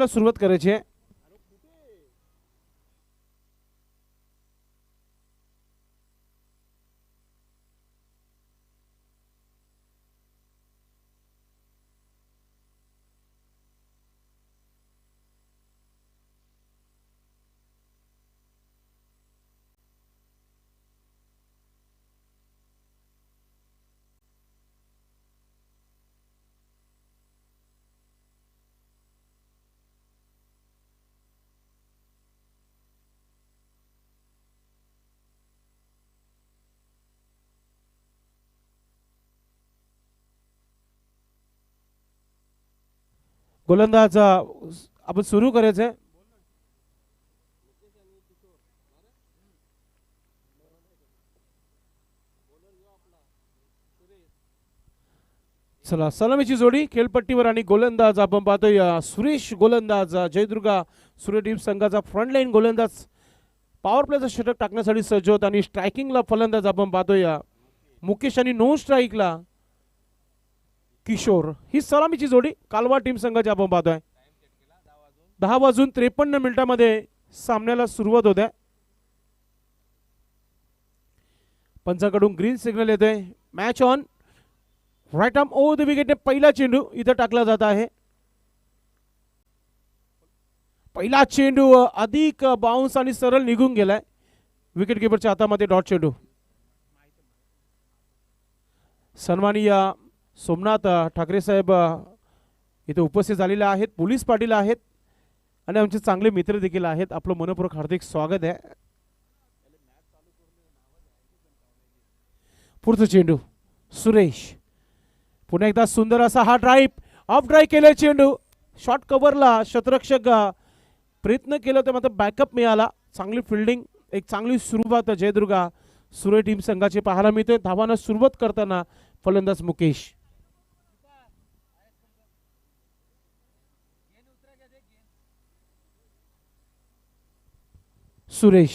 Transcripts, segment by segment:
सुरुवात करायची आहे. गोलंदाज आपण सुरू करायचंय. चला सलामीची जोडी खेळपट्टीवर आणि गोलंदाज आपण पाहतोय सुरेश गोलंदाज जयदुर्गा सूर्य टीम संघाचा फ्रंट लाईन गोलंदाज पॉवर प्लेचा षटक टाकण्यासाठी सज्ज होत आणि स्ट्रायकिंगला फलंदाज आपण पाहतोय मुकेश आणि नो स्ट्राईकला किशोर. ही सलामीची जोडी कालवा टीम संघाची आपण पाहतोय. 10:53 सामन्याला सुरुवात होते. पंचाकडून ग्रीन सिग्नल येतोय. Match on. Right arm over the wicket. पहिला चेंडू इथं टाकला जात आहे. पहिला चेंडू अधिक बाउन्स आणि सरळ निघून गेलाय. विकेट किपरच्या हातामध्ये डॉट चेंडू. सन्माननीय सोमनाथ ठाकरे साहेब इथे उपस्थित झालेले आहेत. पोलीस पाटील आहेत आणि आमचे चांगले मित्र देखील आहेत. आपलं मनपूर्वक हार्दिक स्वागत आहे. पुढचा चेंडू सुरेश. पुन्हा एकदा सुंदर असा हा ड्राईव्ह. ऑफ ड्राईव्ह केले चेंडू. शॉर्ट कव्हरला शतरक्षक प्रयत्न केला तर मात्र बॅकअप मिळाला. चांगली फिल्डिंग. एक चांगली सुरुवात जयदुर्गा सूर्य टीम संघाची पाहायला मिळते. धावांना सुरुवात करताना फलंदाज मुकेश. सुरेश.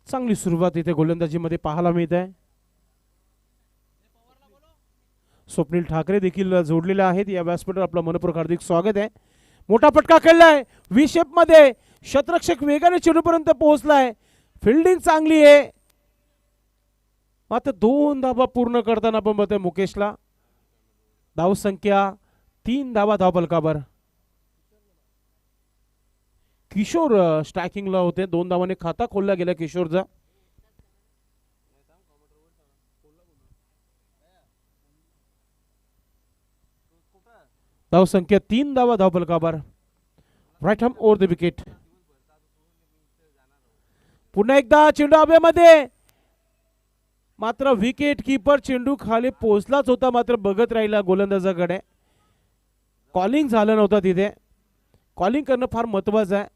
चांगली सुरुवात इथे गोलंदाजीमध्ये पाहायला मिळत आहे. स्वप्नील ठाकरे देखील जोडलेले आहेत. या व्यासपीठावर आपलं मनपूर्वक हार्दिक स्वागत आहे. मोठा फटका खेळलाय व्ही शेप मध्ये. शतरक्षक वेगाने चेंडूपर्यंत पोहोचलाय. फिल्डिंग चांगली आहे. मात्र 2 धावा पूर्ण करताना आपण बघतोय मुकेशला. धाव संख्या 3 धावा धावफलकावर. किशोर स्ट्रायकिंगला होते. 2 धावाने खाता खोलला गेला किशोरचा. धाव संख्या 3 धावा धावफलकावर. Right arm over the wicket. पुन्हा एकदा चेंडू हवेमध्ये. मात्र विकेट कीपर चेंडू खाली पोहोचलाच होता मात्र बघत राहिला गोलंदाजाकडे. कॉलिंग झालं नव्हतं तिथे. कॉलिंग करणं फार महत्वाचं आहे.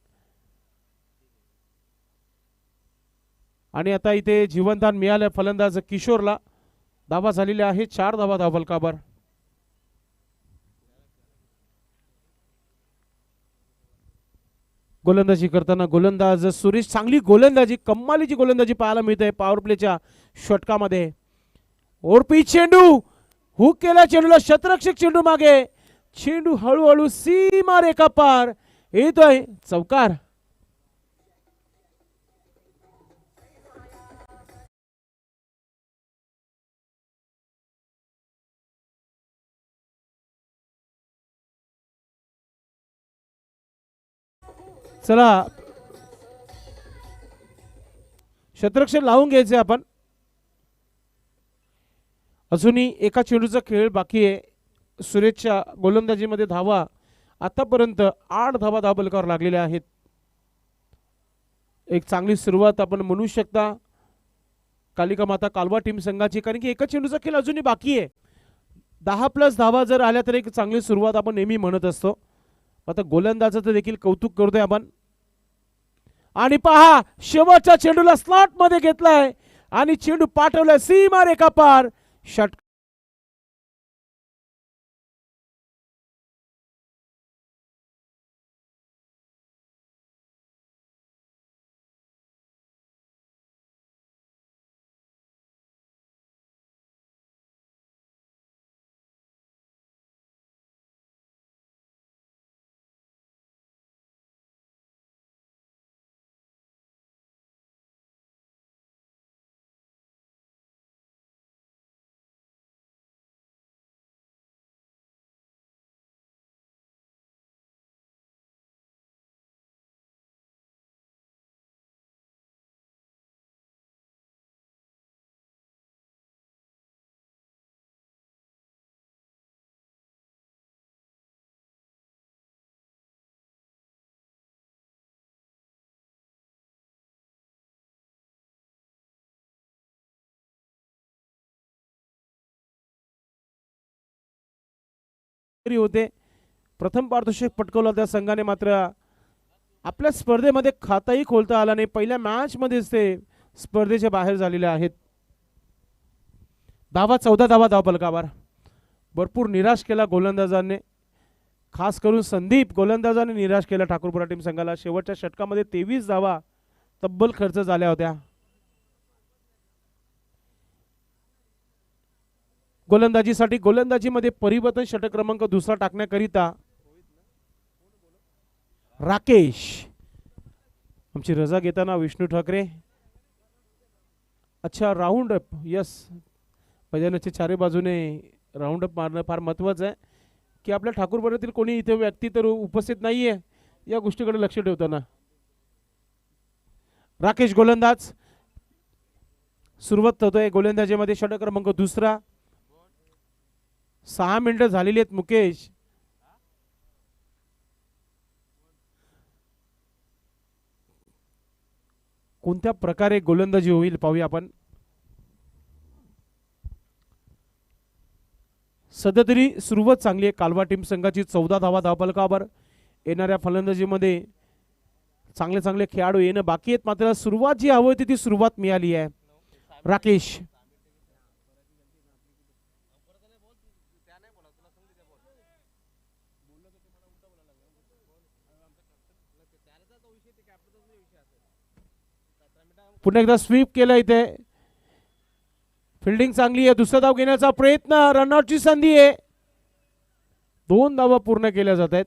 आणि आता इथे जीवनदान मिळालं फलंदाज किशोरला. धावा झालेल्या आहे 4 धावा धावफलकावर. गोलंदाजी करताना गोलंदाज सुरेश. चांगली गोलंदाजी कमालीची गोलंदाजी पाहायला मिळते पॉवर प्लेच्या षटकामध्ये. ओरपी चेंडू. हुक केला चेंडूला. शतरक्षक चेंडू मागे. चेंडू हळूहळू सीमा रेखा पार येतोय. चौकार. चला शतरक्षक लावून घ्यायचे आपण. अजूनही एका चेंडूचा खेळ बाकी आहे. सुरेशच्या गोलंदाजीमध्ये धावा आतापर्यंत 8 धावा धावफलकावर लागलेल्या आहेत. एक चांगली सुरुवात आपण म्हणू शकता कालिका माता कालवा टीम संघाची. कारण की एका चेंडूचा खेळ अजूनही बाकी आहे. 10+ धावा जर आल्या तर एक चांगली सुरुवात आपण नेहमी म्हणत असतो. आता गोलंदाजाचं देखील कौतुक करतोय आपण. आणि पहा शेवटच्या चेंडूला स्लॉट मध्ये घेतलाय आणि चेंडू पाठवलाय सीमा रेखा पार. षटक तरी होते. प्रथम पारितोषिक पटकवलं त्या संघाने, मात्र आपल्या स्पर्धेमध्ये खाताही खोलता आला नाही. पहिल्या मॅच मध्येच ते स्पर्धेच्या बाहेर झालेले आहेत. 14 धावा धावफलकावर. भरपूर निराश केला गोलंदाजांनी, खास करून संदीप गोलंदाजाने निराश केला ठाकूरपुरा टीम संघाला. शेवटच्या षटकामध्ये 23 धावा तब्बल खर्च झाल्या होत्या. गोलंदाजीसाठी गोलंदाजीमध्ये परिवर्तन षटक क्रमांक दुसरा टाकण्याकरिता राकेश, आमची रजा घेताना विष्णू ठाकरे. अच्छा, राऊंड अप. यस, मैदानाच्या चारी बाजूने राऊंड अप मारणं फार महत्त्वाचं आहे, की आपल्या ठाकूरपुरातील कोणी इथे व्यक्ती तर उपस्थित नाहीये या गोष्टीकडे लक्ष ठेवताना. राकेश गोलंदाज, सुरुवात होतोय गोलंदाजीमध्ये षटक क्रमांक दुसरा. 6 मिनिटं झालेली आहेत. मुकेश, कोणत्या प्रकारे गोलंदाजी होईल पाहूया आपण. सध्या तरी सुरुवात चांगली आहे कालवा टीम संघाची. 14 धावा धावफलकावर. येणाऱ्या फलंदाजीमध्ये चांगले चांगले खेळाडू येणं बाकी आहेत, मात्र सुरुवात जी हवी होती ती सुरुवात मिळाली आहे. राकेश, पुन्हा एकदा स्वीप केलं इथे. फिल्डिंग चांगली आहे. दुसरा धाव घेण्याचा प्रयत्न, रनआउटची संधी आहे. 2 धावा पूर्ण केल्या जात आहेत.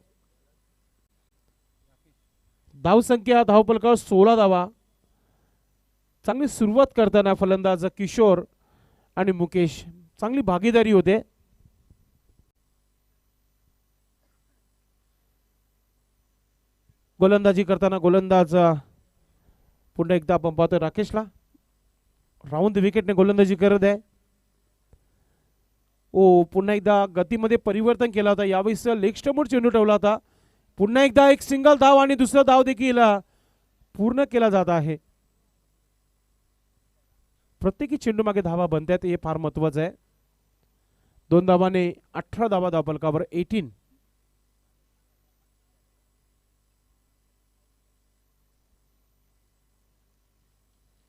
धावसंख्या धावफलकावर 16 धावा. चांगली सुरुवात करताना फलंदाज किशोर आणि मुकेश, चांगली भागीदारी होते. गोलंदाजी करताना गोलंदाज पुन्हा एकदा आपण पाहतोय राकेशला. राऊंड विकेटने गोलंदाजी करत आहे. ओ, पुन्हा एकदा गतीमध्ये परिवर्तन केला होता. यावेळेस लेग स्टंपवर चेंडू ठेवला होता. पुन्हा एकदा एक सिंगल धाव आणि दुसरा धाव देखील पूर्ण केला जात आहे. प्रत्येकी चेंडू मागे धावा बनतात, हे फार महत्वाचं आहे. 2 धावाने 18 धावा धावफलकावर. 18.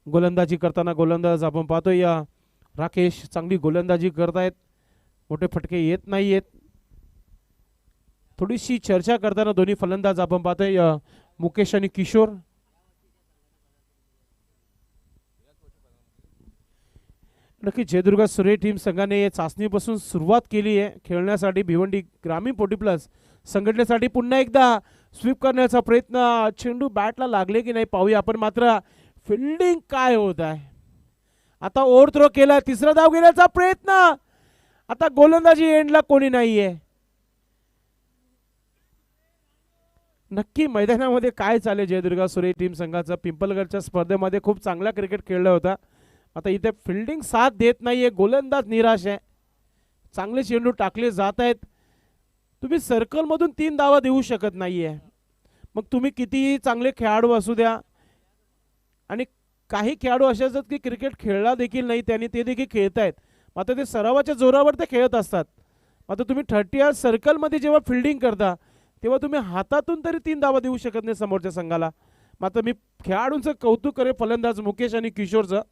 गोलंदाजी करताना गोलंदाज आपण पाहतोय या राकेश, चांगली गोलंदाजी करतायत. मोठे फटके येत नाहीयेत. थोडीशी चर्चा करताना दोन्ही फलंदाज आपण पाहतोय मुकेश आणि किशोर. नक्की जयदुर्गा सूर्य टीम संघाने चाचणीपासून सुरुवात केली आहे खेळण्यासाठी. भिवंडी ग्रामीण पोटी प्लस संघटनेसाठी पुन्हा एकदा स्वीप करण्याचा प्रयत्न. चेंडू बॅटला लागले की नाही पाहूया आपण, मात्र फिल्डिंग काय होत आहे. आता ओव्हर थ्रो केला. तिसरा धाव घेण्याचा प्रयत्न. आता गोलंदाजी एंडला कोणी नाहीये. नक्की मैदानामध्ये काय चालेल जयदुर्गा सूर्य टीम संघाचा. पिंपलगडच्या स्पर्धेमध्ये खूप चांगला क्रिकेट खेळला होता. आता इथे फिल्डिंग साथ देत नाहीये. गोलंदाज निराश आहे. चांगले चेंडू टाकले जात आहेत. तुम्ही सर्कलमधून 3 धावा देऊ शकत नाहीये. मग तुम्ही कितीही चांगले खेळाडू असू द्या, आणि काही खेळाडू असे असतात की क्रिकेट खेळला देखील नाही त्यांनी, ते देखील खेळत आहेत, मात्र ते सरावाच्या जोरावर ते खेळत असतात. मात्र तुम्ही 30 सर्कलमध्ये जेव्हा फिल्डिंग करता तेव्हा तुम्ही हातातून तरी 3 धावा देऊ शकत नाही समोरच्या संघाला. मात्र मी खेळाडूंचं कौतुक करेन, फलंदाज मुकेश आणि किशोरचं.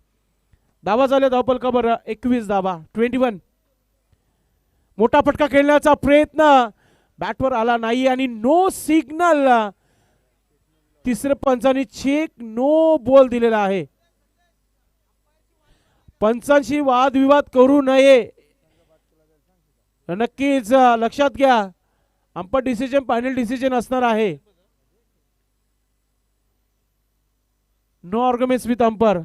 धावा झाल्या धावफलकावर 21 धावा. 21. मोठा फटका खेळण्याचा प्रयत्न बॅटवर आला नाही आणि नो सिग्नल. तिसरे पंचांनी चेक नो बॉल दिलेला आहे. पंचांशी वादविवाद करू नये, नक्कीच लक्षात घ्या. अंपायर डिसिजन फायनल डिसिजन असणार आहे. No arguments with umpire.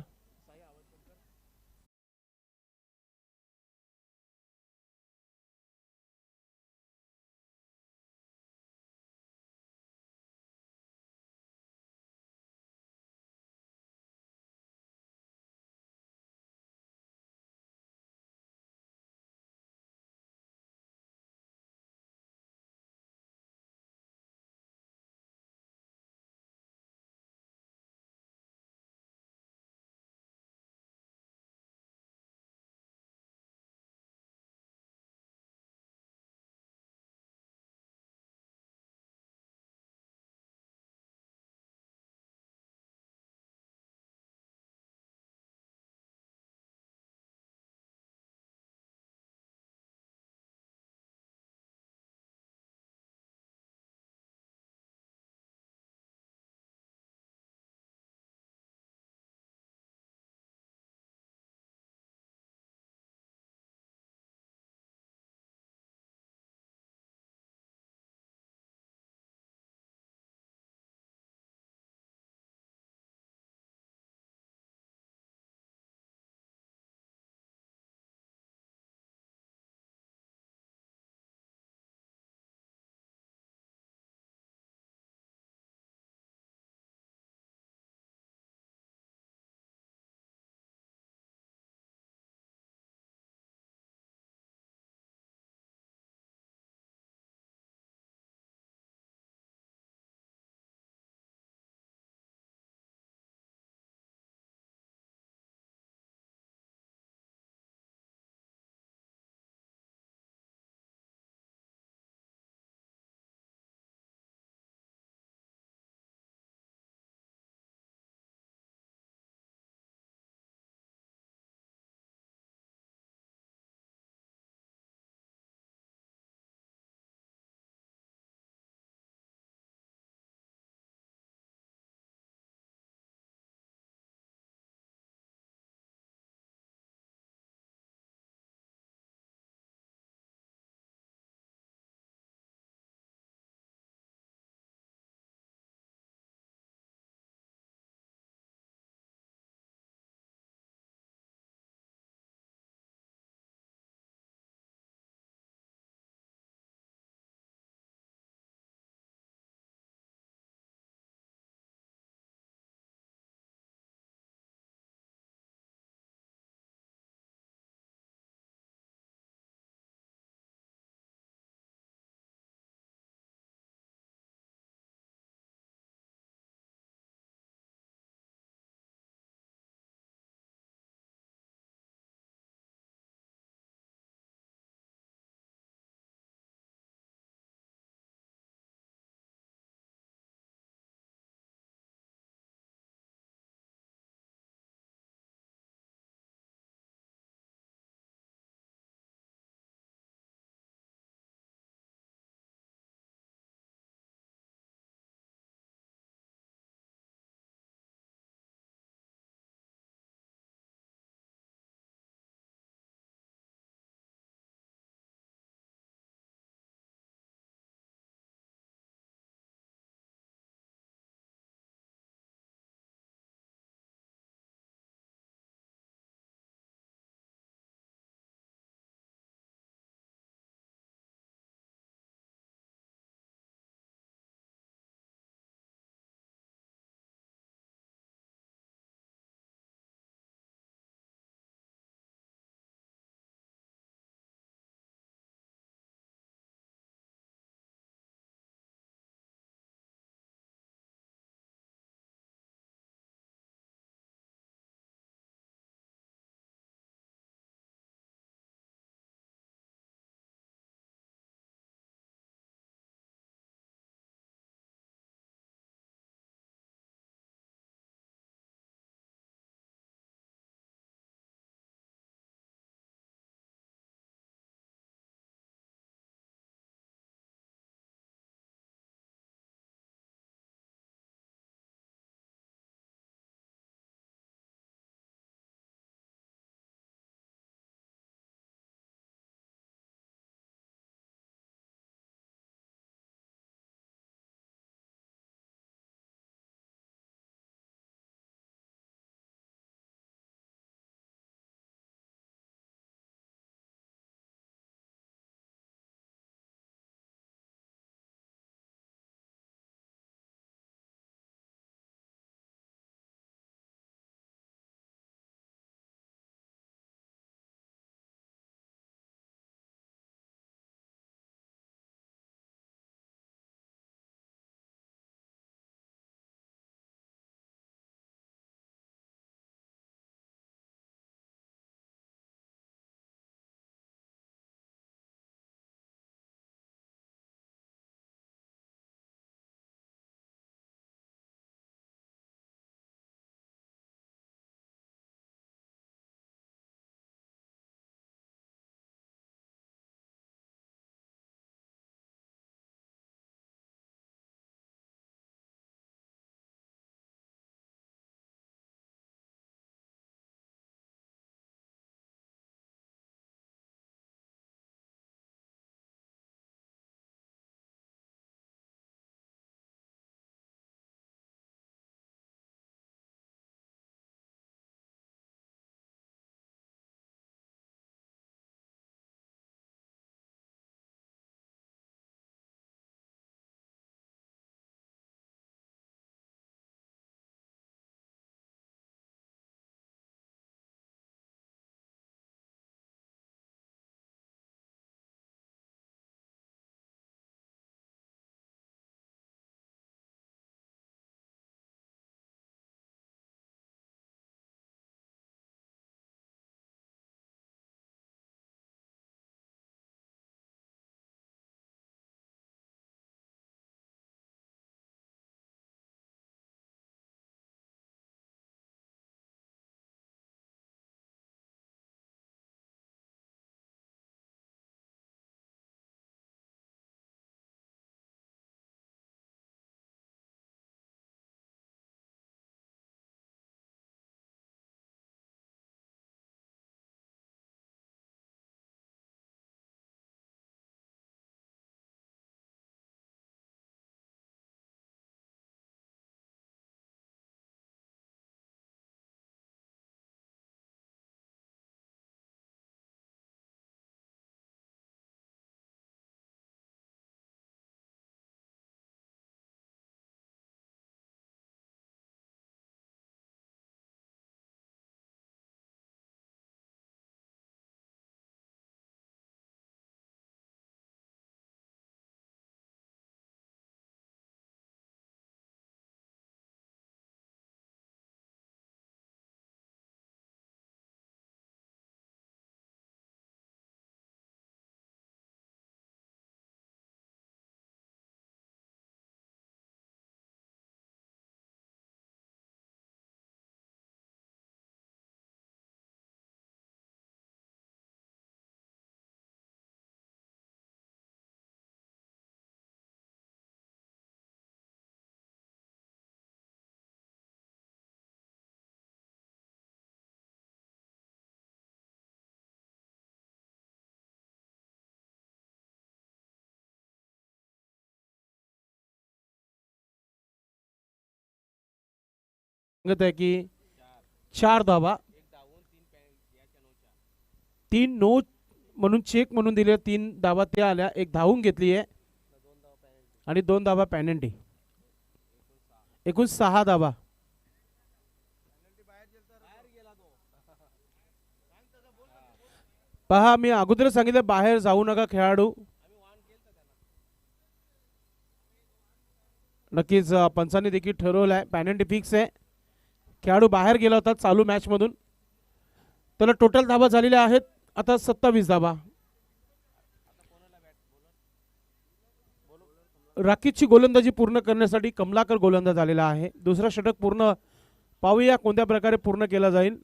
सांगत आहे की 4 धावा, 3 नो म्हणून चेक म्हणून दिले, 3 धावा त्या आल्या, एक धावून घेतली आहे आणि 2 धावा पॅनल्टी, एकूण 6 धावा. पहा मी अगोदर सांगितलं बाहेर जाऊ नका खेळाडू. नक्कीच पंचांनी देखील ठरवलं आहे, पॅनल्टी फिक्स आहे. खेळाडू बाहेर गेला होता चालू मॅच मधून. त्याला टोटल धावा झालेल्या आहेत आता 27 धावा. राखीची गोलंदाजी पूर्ण करण्यासाठी कमलाकर गोलंदाज झालेला आहे. दुसरा षटक पूर्ण पाहूया कोणत्या प्रकारे पूर्ण केला जाईल.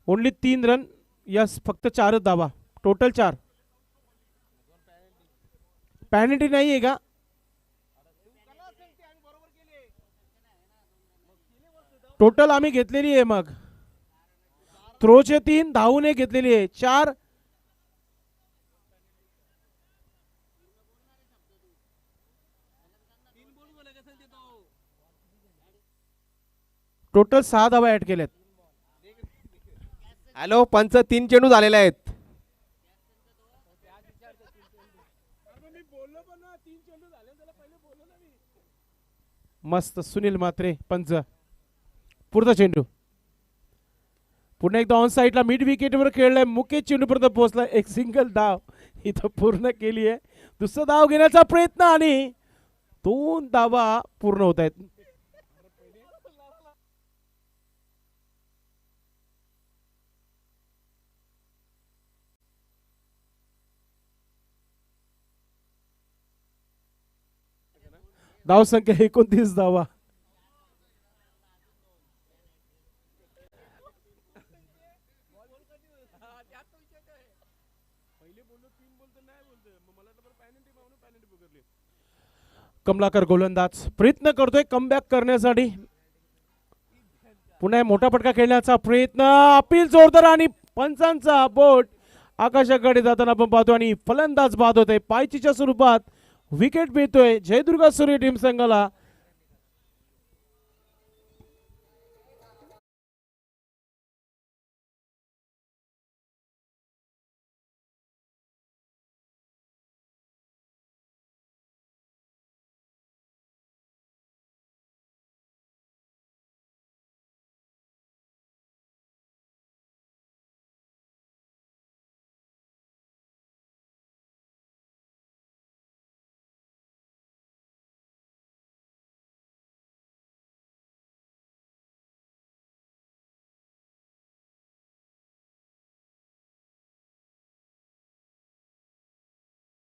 ओनली 3 रन, यस फक्त 4 धावा, टोटल 4. पॅनल्टी नाही आहे का? टोटल आम्ही घेतलेली आहे. मग थ्रोचे 3, धावून घेतलेली आहे 4. टोटल 6 धावा ऍड केल्यात. हॅलो पंच, 3 चेंडू झालेले आहेत. मस्त सुनील म्हात्रे पंच. पुढचा चेंडू पुन्हा एकदा ऑन साईडला मिड विकेटवर खेळलाय. मुकेश चेंडूपर्यंत पोहोचला, एक सिंगल धाव इथं पूर्ण केली आहे. दुसरा धाव घेण्याचा प्रयत्न आणि 2 धावा पूर्ण होत आहेत. धाव संख्या 29 धावा. कमलाकर गोलंदाज प्रयत्न करतोय कमबॅक करण्यासाठी. पुन्हा मोठा फटका खेळण्याचा प्रयत्न, अपील जोरदार आणि पंचांचा बोट आकाशाकडे जाताना आपण पाहतो आणि फलंदाज बाद होतोय. पायचीच्या स्वरूपात विकेट मिळतोय जयदुर्गा सूर्य टीम संघाला.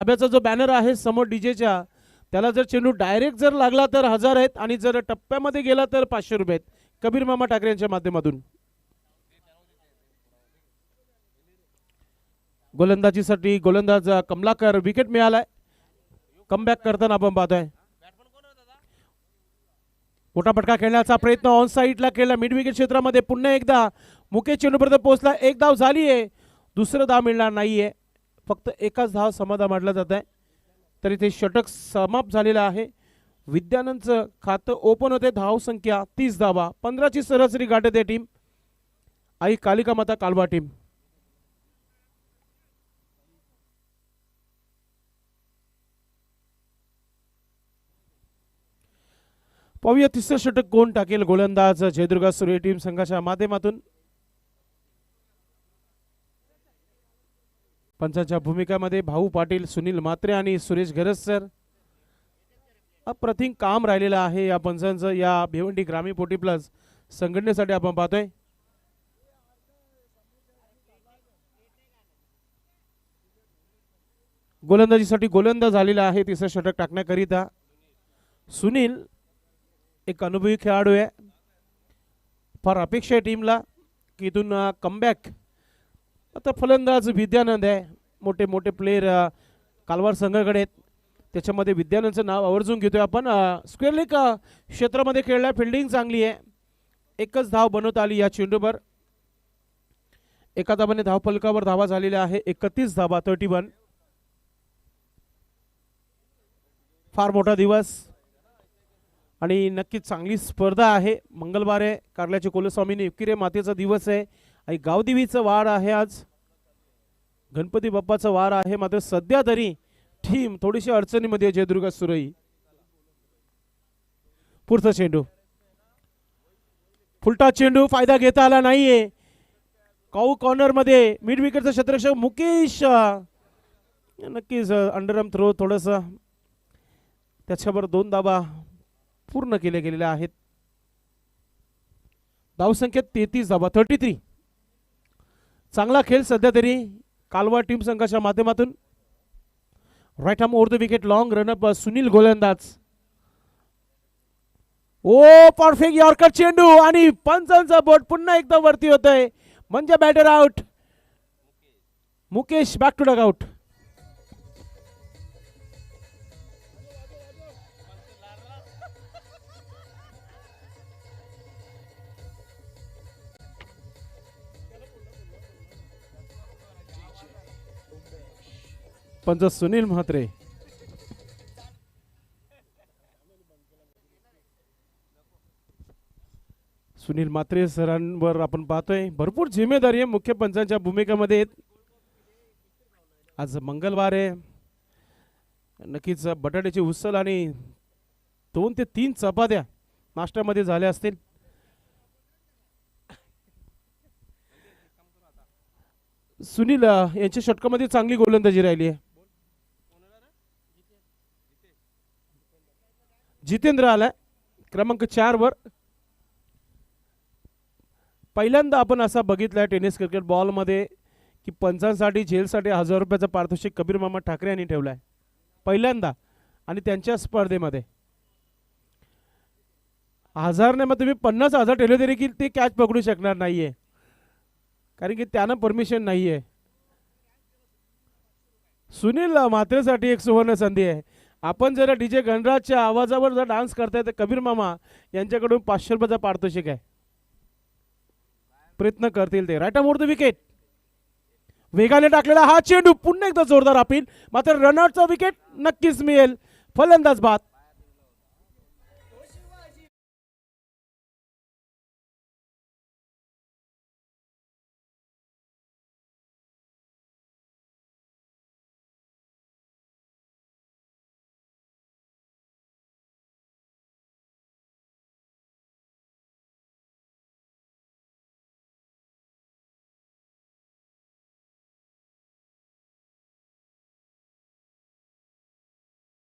ताब्याचा जो बॅनर आहे समोर डीजेच्या, त्याला जर चेंडू डायरेक्ट जर लागला तर 1000 आहेत आणि जर टप्प्यामध्ये गेला तर 500 रुपये आहेत. कबीर मामा ठाकरे यांच्या माध्यमातून गोलंदाजीसाठी गोलंदाज कमलाकर. विकेट मिळालाय. कमबॅक करताना आपण पाहतोय. मोठा फटका खेळण्याचा प्रयत्न ऑन साईडला केला मिड विकेट क्षेत्रामध्ये. पुन्हा एकदा मुकेश चेंडूपर्यंत पोहोचला. एक धाव झाली आहे, दुसरं धाव मिळणार नाहीये. फक्त एकच धाव समाधान मानला जात आहे. तरी ते षटक समाप्त झालेलं आहे. विद्यानंदचं खातं ओपन होते. धाव संख्या 30 धावा, 15ची सरासरी गाठते टीम आई कालिका माता कालवा टीम. पाहूया तिसरं षटक कोण टाकेल. गोलंदाज जयदुर्गा सूर्य टीम संघाच्या माध्यमातून. पंचांच्या भूमिकामध्ये भाऊ पाटील, सुनील म्हात्रे आणि सुरेश घरस सर. अप्रतिम काम राहिलेलं आहे या पंचांचं या भिवंडी ग्रामीण पोटी प्लस संघटनेसाठी आपण पाहतोय. गोलंदाजीसाठी गोलंदाज झालेला आहे तिसरं षटक टाकण्याकरिता. सुनील एक अनुभवी खेळाडू आहे. फार अपेक्षा आहे टीमला की इथून कमबॅक. आता फलंदाज विद्यानंद आहे. मोठे मोठे प्लेयर कालवार संघाकडे आहेत, त्याच्यामध्ये विद्यानंदचं नाव आवर्जून घेतोय आपण. स्क्वेअर लेग क्षेत्रामध्ये खेळलाय, फिल्डिंग चांगली आहे. एकच धाव बनवता आली या चेंडूवर. एका धावाने धाव फलकावर धावा झालेल्या आहे 31 धावा, 31. फार मोठा दिवस आणि नक्कीच चांगली स्पर्धा आहे. मंगळवार आहे, कारल्याचे कुलस्वामीनी युकिरे मातेचा दिवस आहे आणि गावदेवीचं वार आहे आज, गणपती बाप्पाचा वार आहे. मात्र सध्या तरी टीम थोडीशी अडचणीमध्ये आहे जयदुर्गा सुरई. पुढचा चेंडू, फुलटा चेंडू, फायदा घेता आला नाहीये. काऊ कॉर्नर मध्ये मिड विकेटचा क्षेत्ररक्षक मुकेश नक्कीच अंडरआर्म थ्रो थोडस त्याच्यावर 2 धावा पूर्ण केले गेलेले आहेत. धावसंख्या 33 धावा, 33. चांगला खेळ सध्या तरी कालवा टीम संघाच्या माध्यमातून. Right arm over the wicket, long run up Sunil गोलंदाज. ओ परफेक्ट यॉर्कर चेंडू आणि पंचांचा बोट पुन्हा एकदा वरती होतोय, म्हणजे batter out. Mukesh back to dugout. पंच सुनील म्हात्रे. सुनील म्हात्रे सरांवर आपण पाहतोय भरपूर जिम्मेदारी आहे मुख्य पंचांच्या भूमिकेमध्ये. आज मंगळवार आहे, नक्कीच बटाट्याची उसळ आणि 2 ते 3 चपात्या नाश्त्यामध्ये झाल्या असतील. सुनील यांच्या षटकामध्ये चांगली गोलंदाजी राहिली आहे. जितेंद्र आलाय क्रमांक 4 वर. पहिल्यांदा आपण असा बघितलाय टेनिस क्रिकेट बॉल मध्ये की पंचांसाठी झेलसाठी 1000 रुपयाचा पारितोषिक कबीर मामा ठाकरे यांनी ठेवलाय पहिल्यांदा. आणि त्यांच्या स्पर्धेमध्ये 1000 नाही, मग तुम्ही 50,000 ठेवले तरी की ते कॅच पकडू शकणार नाहीये, कारण की त्यांना परमिशन नाहीये. सुनील म्हात्रेसाठी एक सुवर्ण संधी आहे. आपण जर डीजे गणराजच्या आवाजावर जर डान्स करताय तर कबीर मामा यांच्याकडून 500 रुपयाचा पारितोषिक आहे. प्रयत्न करतील ते. राईट मोर द विकेट, वेगाने टाकलेला हा चेंडू पुन्हा एकदा जोरदार अपील, मात्र रनआउटचा विकेट नक्कीच मिळेल. फलंदाज बाद.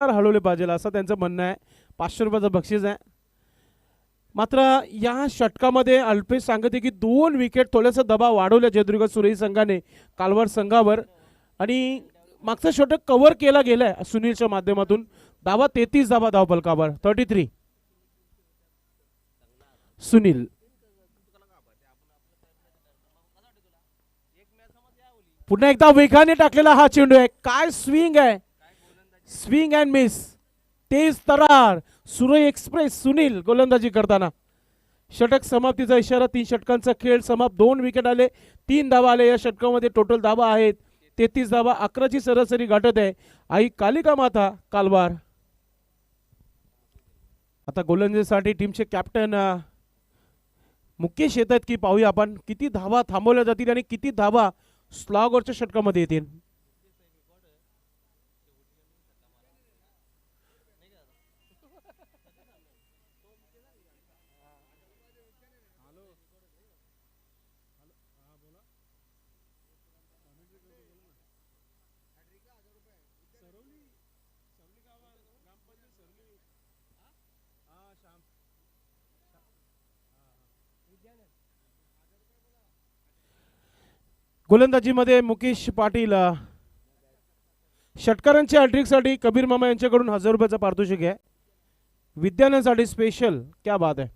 हलवले पाहिजे असं त्यांचं म्हणणं आहे. 500 रुपयाचं बक्षीस आहे. मात्र या षटकामध्ये अल्पेश सांगते की 2 विकेट थोडंसं दबाव वाढवल्या जयदुर्ग सुरई संघाने कालवार संघावर, आणि मागचं षटक कव्हर केला गेलाय सुनीलच्या माध्यमातून. धावा 33 धावा धावफलकावर, 33. सुनील पुन्हा एकदा वेगाने टाकलेला हा चेंडू आहे. काय स्विंग आहे, स्विंग अँड मिस, तेज तरार. सुरई एक्सप्रेस सुनील गोलंदाजी करताना. षटक समाप्तीचा इशारा. 3 षटकांचा खेळ समाप्त. 2 विकेट आले, 3 धावा आले. या षटकामध्ये टोटल धावा आहेत 33 धावा. 11ची सरासरी गाठत आहे आई कालिका माता कालवार. आता गोलंदाजीसाठी टीमचे कॅप्टन मुकेश येत आहेत की पाहूया आपण किती धावा थांबवल्या जातील आणि किती धावा स्लॉगवरच्या षटकामध्ये येतील. गोलंदाजीमध्ये मुकेश पाटील. षटकारांच्या हॅट्रिकसाठी कबीर मामा यांच्याकडून 1000 रुपयाचा पारितोषिक आहे. विद्यार्थ्यांसाठी स्पेशल. क्या बात आहे.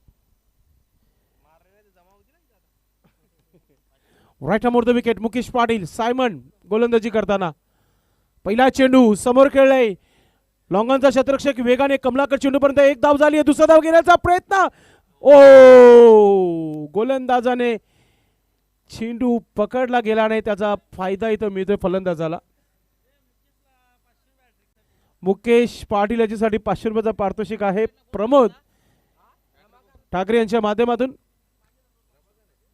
Right more the wicket Mukesh Patil. Simon गोलंदाजी करताना. पहिला चेंडू समोर खेळलाय. लॉंगनचा क्षेत्ररक्षक वेगाने कमलाकर चेंडूपर्यंत एक धाव झाली आहे. दुसरा धाव घेण्याचा प्रयत्न. ओ गोलंदाजाने चेंडू पकडला गेला नाही, त्याचा फायदा इथं मिळतोय फलंदाजाला. मुकेश पाटील याच्यासाठी 500 रुपयाचा पारितोषिक आहे. प्रमोद ठाकरे यांच्या माध्यमातून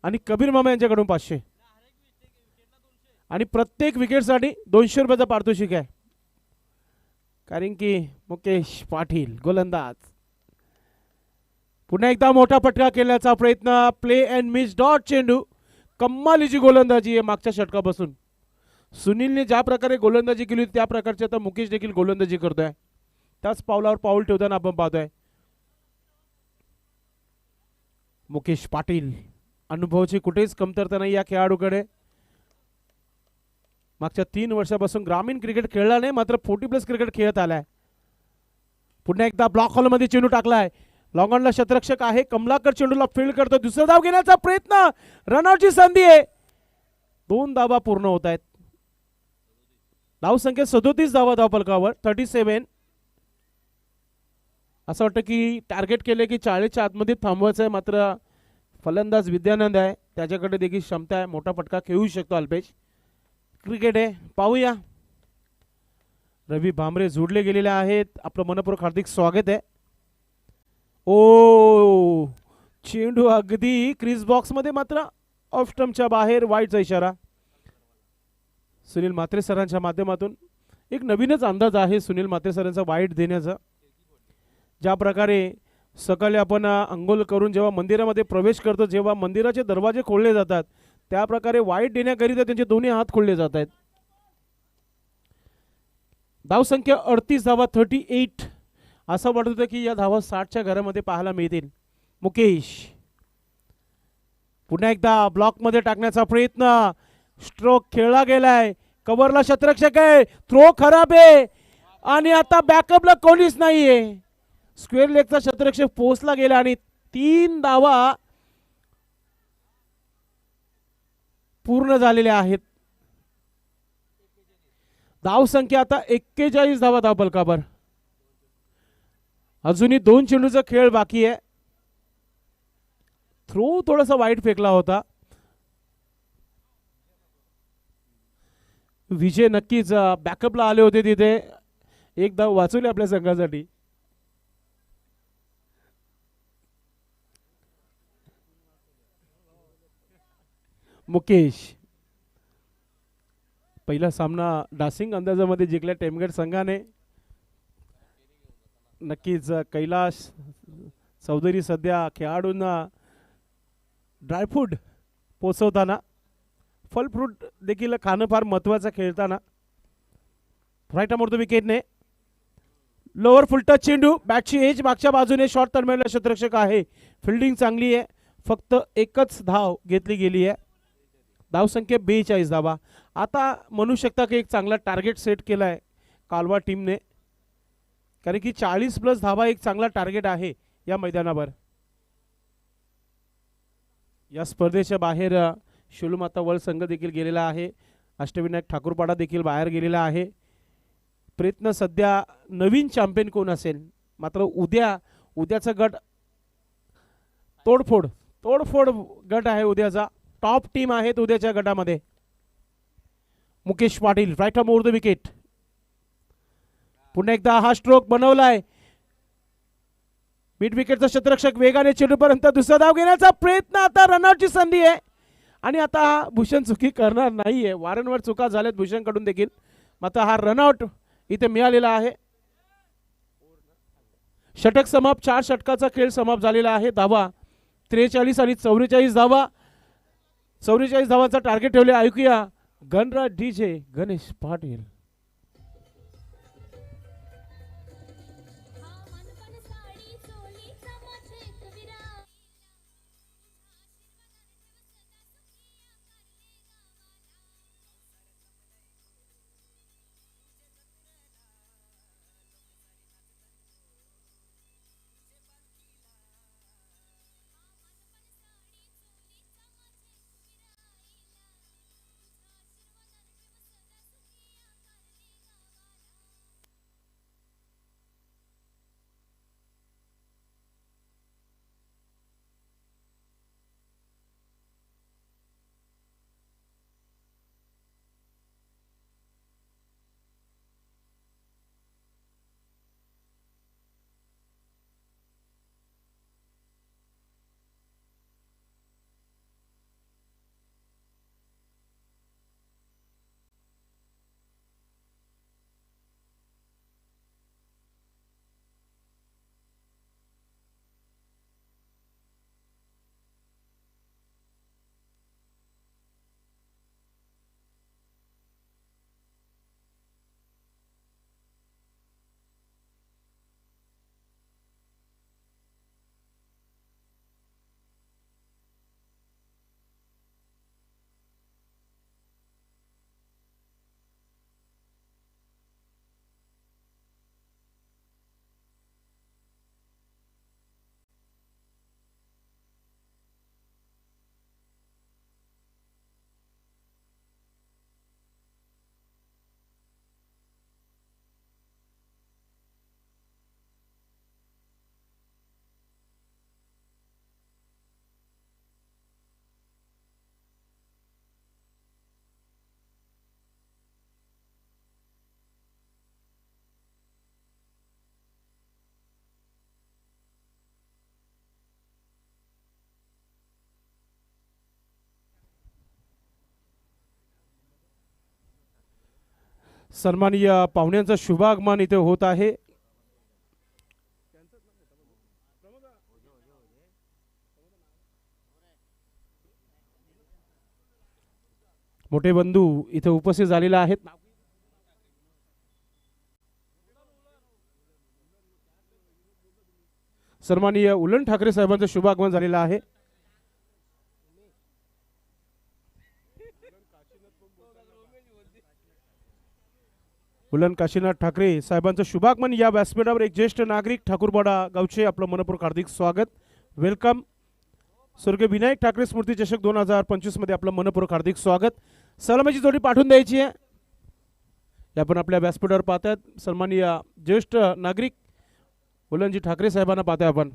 आणि कबीर मामा यांच्याकडून 500 आणि प्रत्येक विकेटसाठी 200 रुपयाचा पारितोषिक आहे. कारण की मुकेश पाटील गोलंदाज पुन्हा एकदा मोठा फटका केल्याचा प्रयत्न. प्ले अँड मिस डॉट चेंडू. कम्मालीची गोलंदाजी आहे मागच्या षटकापासून. सुनीलने ज्या प्रकारे गोलंदाजी केली त्या प्रकारची आता मुकेश देखील गोलंदाजी करतोय. त्याच पावलावर पाऊल ठेवताना आपण पाहतोय. मुकेश पाटील अनुभवाची कुठेच कमतरता नाही या खेळाडूकडे. मागच्या 3 वर्षापासून ग्रामीण क्रिकेट खेळला नाही, मात्र 40+ क्रिकेट खेळत आलाय. पुन्हा एकदा ब्लॉक हॉलमध्ये चेंडू टाकलाय. लॉंगॉनला शतरक्षक आहे. कमलाकर चेंडूला फील्ड करतो. दुसरा धाव घेण्याचा प्रयत्न. रनआउटची संधी आहे. 2 धावा पूर्ण होत आहेत. धावसंख्या 37 धावा धावफलकावर 37. असं वाटतं की टार्गेट केले की 40च्या आतमध्ये थांबवायचं आहे, मात्र फलंदाज विद्यानंद आहे, त्याच्याकडे देखील क्षमता आहे. मोठा फटका खेळू शकतो अल्पेश. क्रिकेट आहे, पाहूया. रवी भांबरे जोडले गेलेले आहेत. आपलं मनपूर्वक हार्दिक स्वागत आहे. ओ चेंडू अगदी क्रिस बॉक्स मध्ये, मात्र ऑफ स्टंपच्या बाहेर. वाईटचा इशारा. सुनील म्हात्रे सरांच्या माध्यमातून एक नवीनच अंदाज आहे सुनील म्हात्रे सरांचा वाईट देण्याचा. ज्या प्रकारे सकाळी आपण अंघोळ करून जेव्हा मंदिरामध्ये प्रवेश करतो, जेव्हा मंदिराचे दरवाजे खोलले जातात, त्या प्रकारे वाईट देण्याकरिता त्यांचे दोन्ही हात खोलले जात आहेत. धावसंख्या 38 धावा 38. असं वाटत होतं की या धावा 60च्या घरामध्ये पाहायला मिळतील. मुकेश पुन्हा एकदा ब्लॉक मध्ये टाकण्याचा प्रयत्न. स्ट्रोक खेळला गेलाय. कव्हरला शतरक्षक आहे. थ्रो खराब आहे आणि आता बॅकअपला कोणीच नाहीये. स्क्वेअर लेगचा शतरक्षक पोहोचला गेला आणि 3 धावा पूर्ण झालेल्या आहेत. धावसंख्या आता 41 धावा धावफलकावर. अजूनही 2 चेंडूचा खेळ बाकी आहे. थ्रो थोडासा वाईट फेकला होता. विजय नक्कीच बॅकअपला आले होते तिथे. एक धाव वाचवली आपल्या संघासाठी. मुकेश पहिला सामना डासिंग अंदाजामध्ये जिंकल्या टेमगड संघाने. नक्कीच कैलाश चौधरी सध्या खेळाडूंना ड्रायफ्रूट पोचवताना, फल फ्रूट देखील खाणं फार महत्त्वाचं खेळताना. राईट मोडतो विकेटने. लोअर फुल टच चेंडू. बॅटची एज मागच्या बाजूने. शॉर्ट टर्मिनल शतरक्षक आहे. फिल्डिंग चांगली आहे. फक्त एकच धाव घेतली गेली आहे. धावसंख्या 42 धावा. आता म्हणू शकता की एक चांगला टार्गेट सेट केला आहे कालवा टीमने, कारण की 40+ धावा एक चांगला टार्गेट आहे या मैदानावर. या स्पर्धेच्या बाहेर शिलूमाता वर्ल्ड संघ देखील गेलेला आहे. अष्टविनायक ठाकूरपाडा देखील बाहेर गेलेला आहे. प्रयत्न सध्या नवीन चॅम्पियन कोण असेल, मात्र उद्याचा गट तोडफोड गट आहे उद्याचा. टॉप टीम आहेत उद्याच्या गटामध्ये. Mukesh Patil right arm over the wicket. पुन्हा एकदा हा स्ट्रोक बनवलाय. मिड विकेटचा शतरक्षक वेगाने चेंडूपर्यंत. दुसरा धाव घेण्याचा प्रयत्न. आता रनआउटची संधी आहे आणि आता भूषण चुकी करणार नाहीये. वारंवार चुका झाल्यात भूषण कडून देखील, मात्र हा रनआउट इथे मिळालेला आहे. षटक समाप्त. 4 षटकाचा खेळ समाप्त झालेला आहे. धावा 43 आणि 44 धावा. 44 धावांचा टार्गेट ठेवले. ऐकूया गणराज डीजे गणेश पाटील. सन्माननीय पाहुण्यांचं शुभागमन इथे होत आहे. मोठे बंधू इथे उपस्थित झालेले आहेत. सन्माननीय उलन ठाकरे साहेबांचं शुभागमन झालेलं आहे. उलन काशीनाथ ठाकरे साहेबांचं शुभागमन. या व्यासपीठावर एक ज्येष्ठ नागरिक ठाकूरपाडा गावचे आपलं मनपूर्वक हार्दिक स्वागत, वेलकम. स्वर्गीय विनायक ठाकरे स्मृती चषक 2025 मध्ये आपलं मनपूर्वक हार्दिक स्वागत. सलामीची जोडी पाठवून द्यायची आहे. आपण आपल्या व्यासपीठावर पाहतात सन्माननीय ज्येष्ठ नागरिक उलनजी ठाकरे साहेबांना पाहतोय आपण.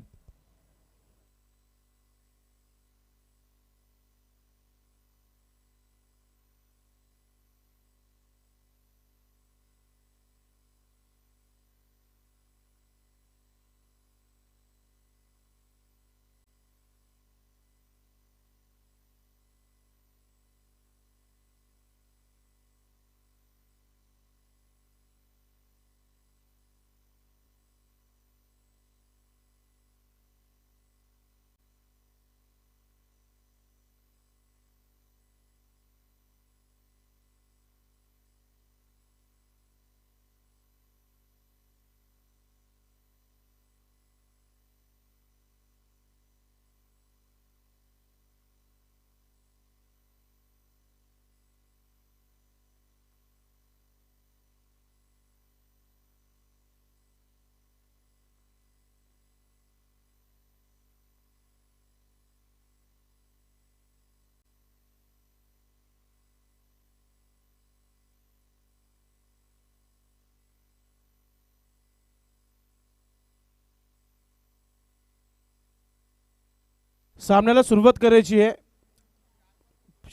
सामन्याला सुरुवात करायची आहे.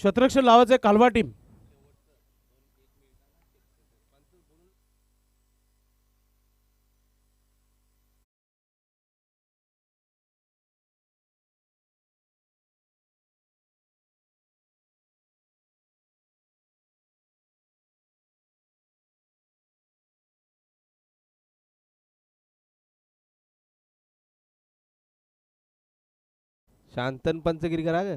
शतरक्षण लावायचं आहे कालवा टीम. शांतन पंचगिरी करा ग.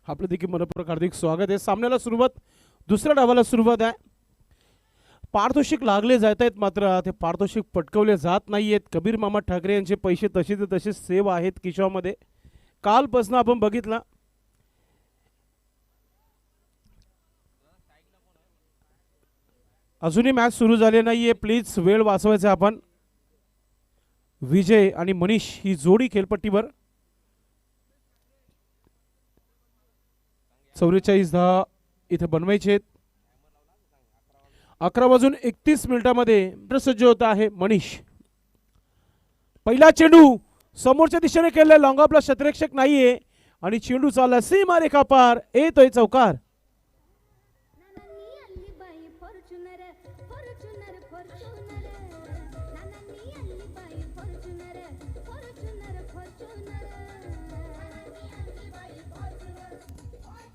आपलं देखील मनपूर्वक हार्दिक स्वागत आहे. सामन्याला सुरुवात, दुसऱ्या डावाला सुरुवात आहे. पारितोषिक लागले जात आहेत, मात्र ते पारितोषिक पटकवले जात नाहीयेत. कबीर मामा ठाकरे यांचे पैसे तसेच तसे सेव आहेत खिशामध्ये. कालपासून आपण बघितला अजूनही मॅच सुरू झाले नाहीये. प्लीज वेळ वाचवायचा आपण. विजय आणि मनीष ही जोडी खेळपट्टीवर. 44-10 इथे बनवायचे. 11:31 सज्ज होत आहे मनीष. पहिला चेंडू समोरच्या दिशेने केलाय. लॉंग ऑफला क्षेत्ररक्षक नाहीये आणि चेंडू चालला सीमा रेखा पार. येतोय चौकार.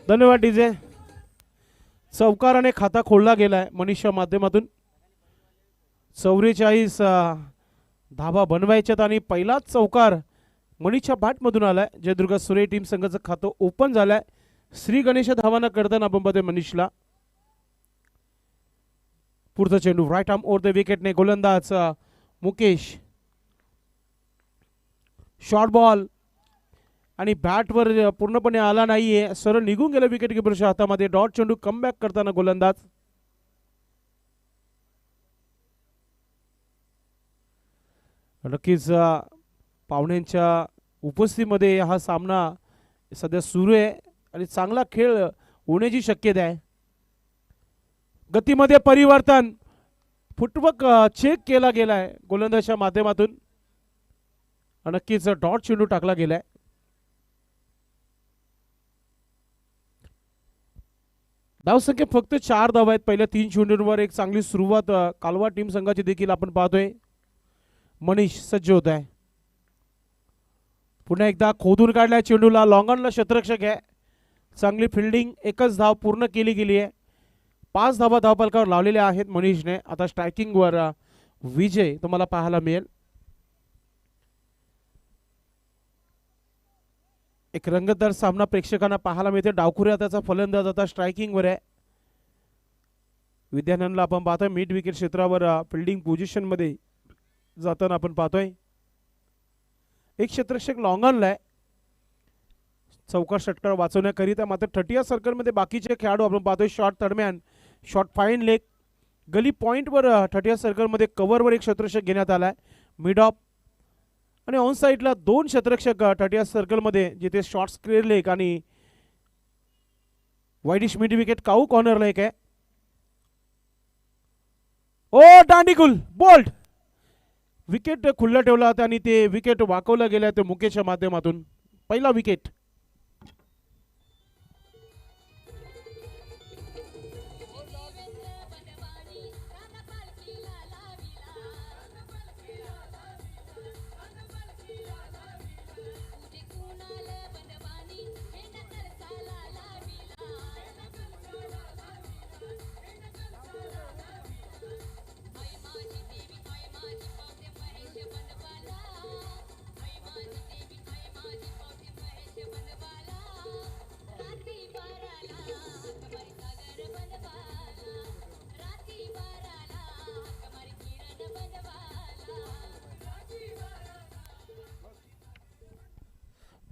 धन्यवाद डीजे. चौकाराने खाता खोलला गेलाय मनीषच्या माध्यमातून. 44 धावा बनवायच्यात आणि पहिलाच चौकार मनीषच्या बॅटमधून आलाय. जयदुर्ग सुरे टीम संघाचं खातं ओपन झालंय. श्री गणेश धावांना करताना आपण पाहतोय मनीषला. पुढचा चेंडू राईट आर्म ओव्हर द विकेटने गोलंदाज मुकेश. शॉर्ट बॉल आणि बॅटवर पूर्णपणे आला नाहीये. सरळ निघून गेला विकेट किपरच्या हातामध्ये. डॉट चेंडू कमबॅक करताना गोलंदाज. नक्कीच पाहुण्यांच्या उपस्थितीमध्ये हा सामना सध्या सुरू आहे आणि चांगला खेळ होण्याची शक्यता आहे. गतीमध्ये परिवर्तन, फुटवर्क चेक केला गेलाय गोलंदाजच्या माध्यमातून. नक्कीच डॉट चेंडू टाकला गेलाय. धावसंख्या फक्त 4 धावा आहेत पहिल्या 3 चेंडूंवर. एक चांगली सुरुवात कालवा टीम संघाची देखील आपण पाहतोय. मनीष सज्ज होत आहे. पुन्हा एकदा खोदून काढल्या चेंडूला, लॉंगॉनला क्षेत्ररक्षक आहे. चांगली फिल्डिंग, एकच धाव पूर्ण केली गेली आहे. 5 धावा धावफलकावर लावलेल्या आहेत मनीषने. आता स्ट्रायकिंगवर विजय तुम्हाला पाहायला मिळेल. एक रंगतदार सामना प्रेक्षकांना पाहायला मिळते. डावखुऱ्या त्याचा फलंदाज आता स्ट्रायकिंगवर आहे. विद्यानंदला आपण पाहतोय मिड विकेट क्षेत्रावर फिल्डिंग पोझिशन मध्ये जाताना आपण पाहतोय. एक क्षेत्ररक्षक लॉंगॉनला आहे चौकार षटकार वाचवण्याकरिता. मात्र 30 सर्कलमध्ये बाकीचे खेळाडू आपण पाहतोय. शॉट दरम्यान शॉट फाईन लेग गली पॉईंटवर 30 सर्कलमध्ये कव्हरवर एक क्षेत्ररक्षक घेण्यात आलाय मिड ऑफ. आणि ऑन साईडला 2 क्षेत्ररक्षक 30 सर्कलमध्ये जिथे शॉर्ट स्क्वेअर लेग आणि वाईडिश मिड विकेट काऊ कॉर्नरला एक आहे. ओ दांडीकुल बोल्ड विकेट खुल्ला ठेवला होता आणि ते विकेट वाकवलं गेलं ते मुकेशच्या माध्यमातून. पहिला विकेट.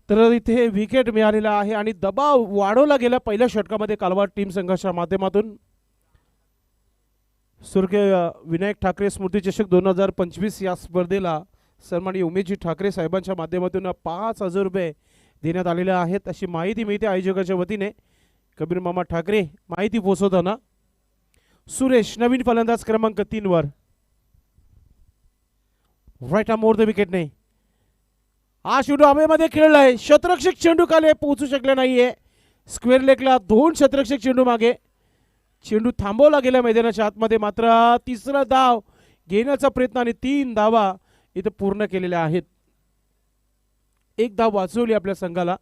तर इथे विकेट मिळालेला आहे आणि दबाव वाढवला गेला पहिल्या षटकामध्ये कालवा टीम संघाच्या माध्यमातून. स्वर्गीय विनायक ठाकरे स्मृती चषक 2025 या स्पर्धेला सन्माननीय उमेशजी ठाकरे साहेबांच्या माध्यमातून 5,000 रुपये देण्यात आलेले आहेत अशी माहिती मिळते आयोजकाच्या वतीने. कबीर मामा ठाकरे माहिती पोहोचवताना. सुरेश नवीन फलंदाज क्रमांक 3 वर. Right arm over the wicket नाही. हा चेंडू हवेमध्ये खेळलाय. क्षेत्ररक्षक चेंडू खाली पोहोचू शकले नाहीये. स्क्वेअर लेगला 2 क्षेत्ररक्षक चेंडू मागे. चेंडू थांबवला गेला मैदानाच्या आतमध्ये. मात्र तिसरा धाव घेण्याचा प्रयत्न आणि 3 धावा इथे पूर्ण केलेल्या आहेत. एक धाव वाचवली आपल्या संघाला.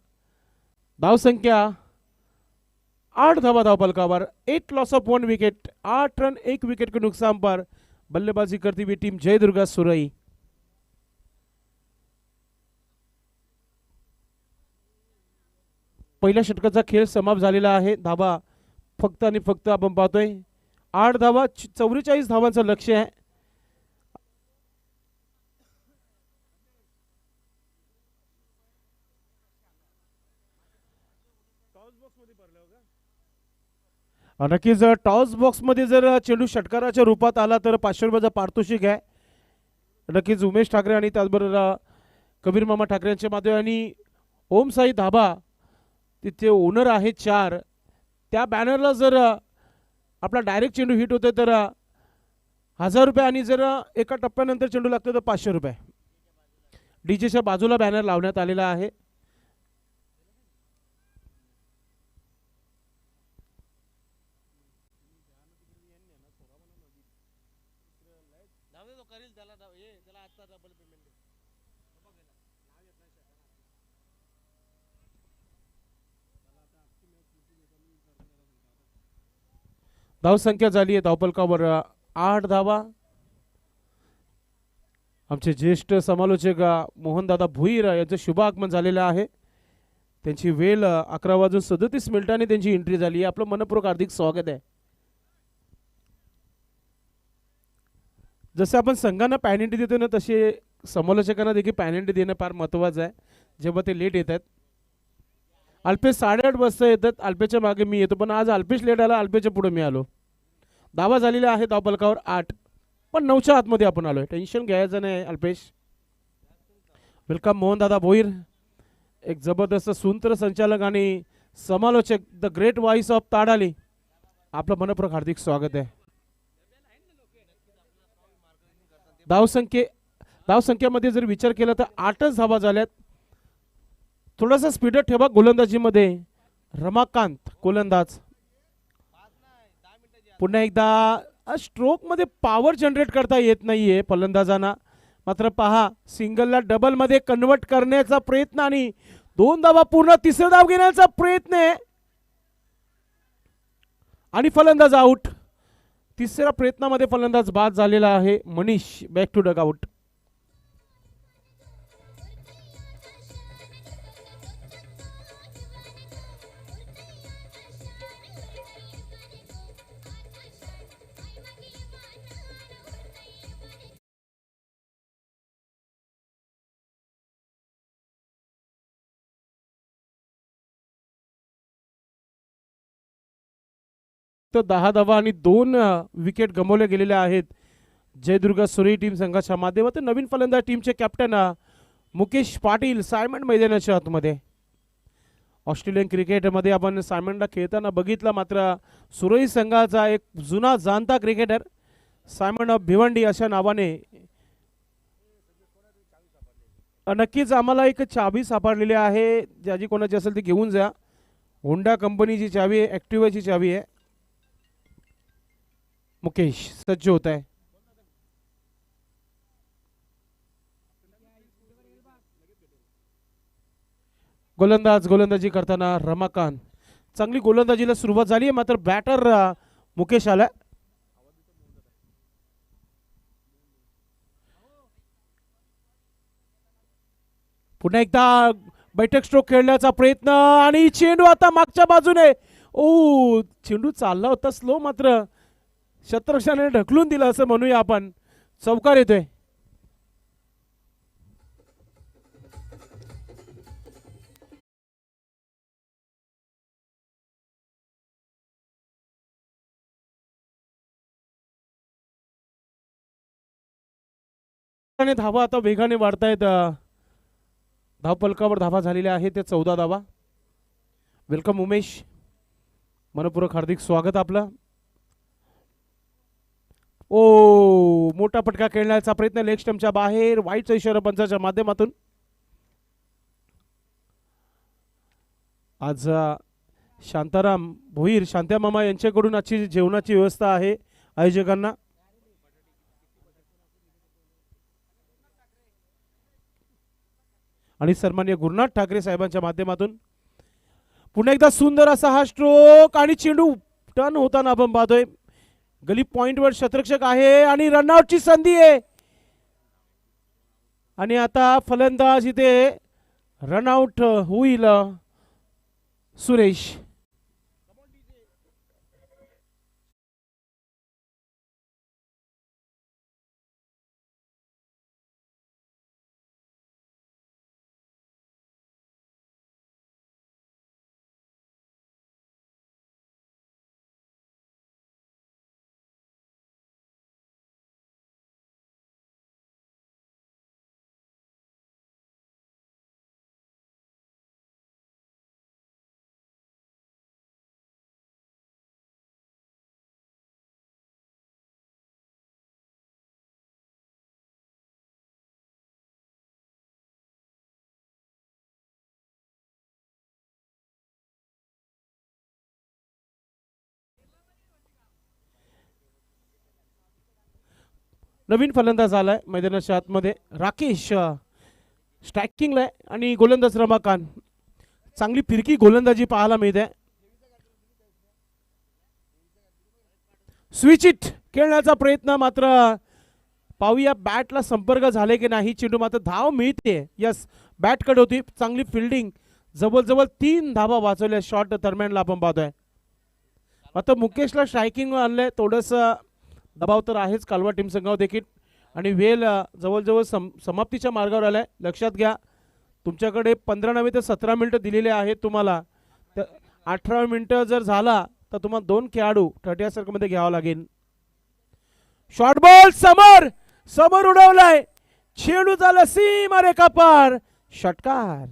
धाव संख्या 8 धावा धावफलकावर. 8 loss of 1 wicket. 8 run 1 wicket के नुकसान पर बल्लेबाजी करती हुई टीम जयदुर्गा सुरई. पहिल्या षटकाचा खेळ समाप्त झालेला आहे. धावा फक्त आणि फक्त आपण पाहतोय 8 धावा 44 धावांचं लक्ष्य आहे. नक्कीच टॉस बॉक्स मध्ये जर चेंडू षटकाराच्या रूपात आला तर 500 रुपयाचा पारितोषिक आहे. नक्कीच उमेश ठाकरे आणि त्याचबरोबर कबीर मामा ठाकरे यांच्या माध्यमाने ओम साई धाबा तिथे ओनर आहे 4 त्या बॅनरला जर आपला डायरेक्ट चेंडू हिट होते तर 1000 रुपये आणि जर एका टप्प्यानंतर चेंडू लागतो तर 500 रुपये. डीजेच्या बाजूला बॅनर लावण्यात आलेला आहे. धाव संख्या झाली आहे धावफलकावर 8 धावा. आमचे ज्येष्ठ समालोचक मोहनदादा भुईर यांचं शुभ आगमन झालेलं आहे. त्यांची वेळ 11:37 त्यांची एंट्री झाली आहे. आपलं मनपूर्वक हार्दिक स्वागत आहे. जसे आपण संघांना पॅनल्टी देतो ना तसे समालोचकांना देखील पॅनल्टी देणं फार महत्त्वाचं आहे जेव्हा ते लेट येतात. अल्पेश 8:30 वाजता येतात. अल्पेशच्या मागे मी येतो पण आज अल्पेश लेट आला. अल्पेशच्या पुढे मी आलो. धावा झालेला आहे धावफलकावर 8 पण 9च्या आतमध्ये आपण आलोय. टेन्शन घ्यायचं नाही अल्पेश. वेलकम मोहनदादा भोईर. एक जबरदस्त सूत्र संचालक आणि समालोचक द ग्रेट व्हॉइस ऑफ ताडाली. आपलं मनपूर्वक हार्दिक स्वागत आहे. धावसंख्येमध्ये जर विचार केला तर 8च धावा झाल्यात. थोडासा स्पीड ठेवा गोलंदाजीमध्ये. रमाकांत गोलंदाज. पुन्हा एकदा स्ट्रोक मध्ये पॉवर जनरेट करता येत नाहीये फलंदाजांना. मात्र पहा सिंगलला डबल मध्ये कन्वर्ट करण्याचा प्रयत्न आणि 2 धावा पूर्ण, तिसरा धाव घेण्याचा प्रयत्न आहे आणि फलंदाज आउट. तिसऱ्या प्रयत्नामध्ये फलंदाज बाद झालेला आहे. Manish back to dugout. तर 10 धावा आणि 2 विकेट गमावल्या गेलेल्या आहेत जयदुर्ग सुरई टीम संघाच्या माध्यमातून. नवीन फलंदाज टीमचे कॅप्टन मुकेश पाटील सायमन मैदानाच्या आतमध्ये. ऑस्ट्रेलियन क्रिकेटमध्ये आपण सायमनला खेळताना बघितलं, मात्र सुरई संघाचा एक जुना जाणता क्रिकेटर सायमन भिवंडी अशा नावाने नक्कीच आम्हाला एक चावी सापडलेली आहे. ज्याची कोणाची असेल ती घेऊन जा. होंडा कंपनीची चावी आहे, ॲक्टिवाची चावी आहे. मुकेश सज्ज होत आहे. गोलंदाजी करताना रमाकांत. चांगली गोलंदाजीला सुरुवात झाली आहे, मात्र बॅटर मुकेश आला. पुन्हा एकदा बैठक स्ट्रोक खेळण्याचा प्रयत्न आणि चेंडू आता मागच्या बाजूने. ओ, चेंडू चालला होता स्लो, मात्र शतरक्षाने ढकलून दिलं असं म्हणूया आपण. चौकार येतोय. आणि धावा आता वेगाने वाढतायत. धावफलकावर धावा झालेल्या आहेत त्या 14 धावा. वेलकम उमेश, मनपूर्वक हार्दिक स्वागत आपलं. ओ, मोठा फटका खेळण्याचा प्रयत्न लेग स्टंपच्या बाहेर. वाईटचा इशारा पंचाच्या माध्यमातून. आज शांताराम भोईर शांत्या मामा यांच्याकडून आजची जेवणाची व्यवस्था आहे आयोजकांना. आणि सन्माननीय गुरुनाथ ठाकरे साहेबांच्या माध्यमातून पुन्हा एकदा सुंदर असा हा स्ट्रोक आणि चेंडू टर्न होताना आपण पाहतोय. गली पॉइंटवर शतरक्षक आहे आणि रनआउटची संधी आहे. आणि आता फलंदाज इथे रनआउट होईल. सुरेश नवीन फलंदाज आलाय मैदानाच्या आतमध्ये. राकेश स्ट्रायकिंगला आहे आणि गोलंदाज रमाकांत. चांगली फिरकी गोलंदाजी पाहायला मिळते. स्विच इट खेळण्याचा प्रयत्न, मात्र पाहूया बॅटला संपर्क झाले की नाही. चेंडू मात्र धाव मिळते. यस, बॅटकडे होती. चांगली फिल्डिंग, जवळजवळ 3 धावा वाचवल्या शॉट दरम्यानला आपण पाहतोय. आता मुकेशला स्ट्रायकिंग आणलंय. थोडस दबाव तर आहेच कालवा टीम संघावर देखील. आणि वेल जवळजवळ समाप्तीच्या मार्गावर आलाय. लक्षात घ्या, तुमच्याकडे 15 नव्हे तर 17 मिनिटं दिलेले आहेत तुम्हाला. 18 मिनिटं जर झाला तर तुम्हाला 2 खेळाडू 30 सर्कलमध्ये घ्यावा लागेल. शॉर्ट बॉल समोर समोर उडवलाय. चेंडू झाला सीमा रेखा पार. षटकार.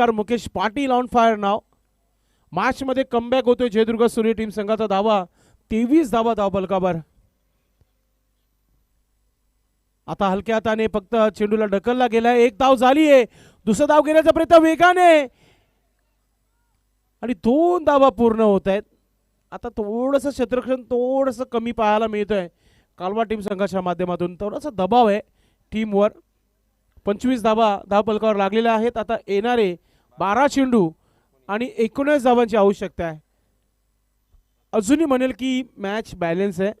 षटकार Mukesh Patil on fire now. Match मध्ये कमबॅक होतोय जयदुर्ग सूर्य टीम संघाचा धावा 23 धावा धावफलकावर. आता हलक्या हाताने फक्त चेंडूला ढकलला गेलाय. एक धाव झालीये. दुसरा धाव घेण्याचा प्रयत्न वेगाने आणि 2 धावा पूर्ण होत आहेत. आता थोडस क्षेत्ररक्षण थोडस कमी पाहायला मिळतंय कालवा टीम संघाच्या माध्यमातून. थोडासा दबाव आहे टीमवर. 25 धावा धावफलकावर लागलेल्या आहेत. आता येणारे 12 चेंडू आणि 19 धावांची आवश्यकता आहे. अजूनही म्हणेल की मॅच बॅलन्स आहे.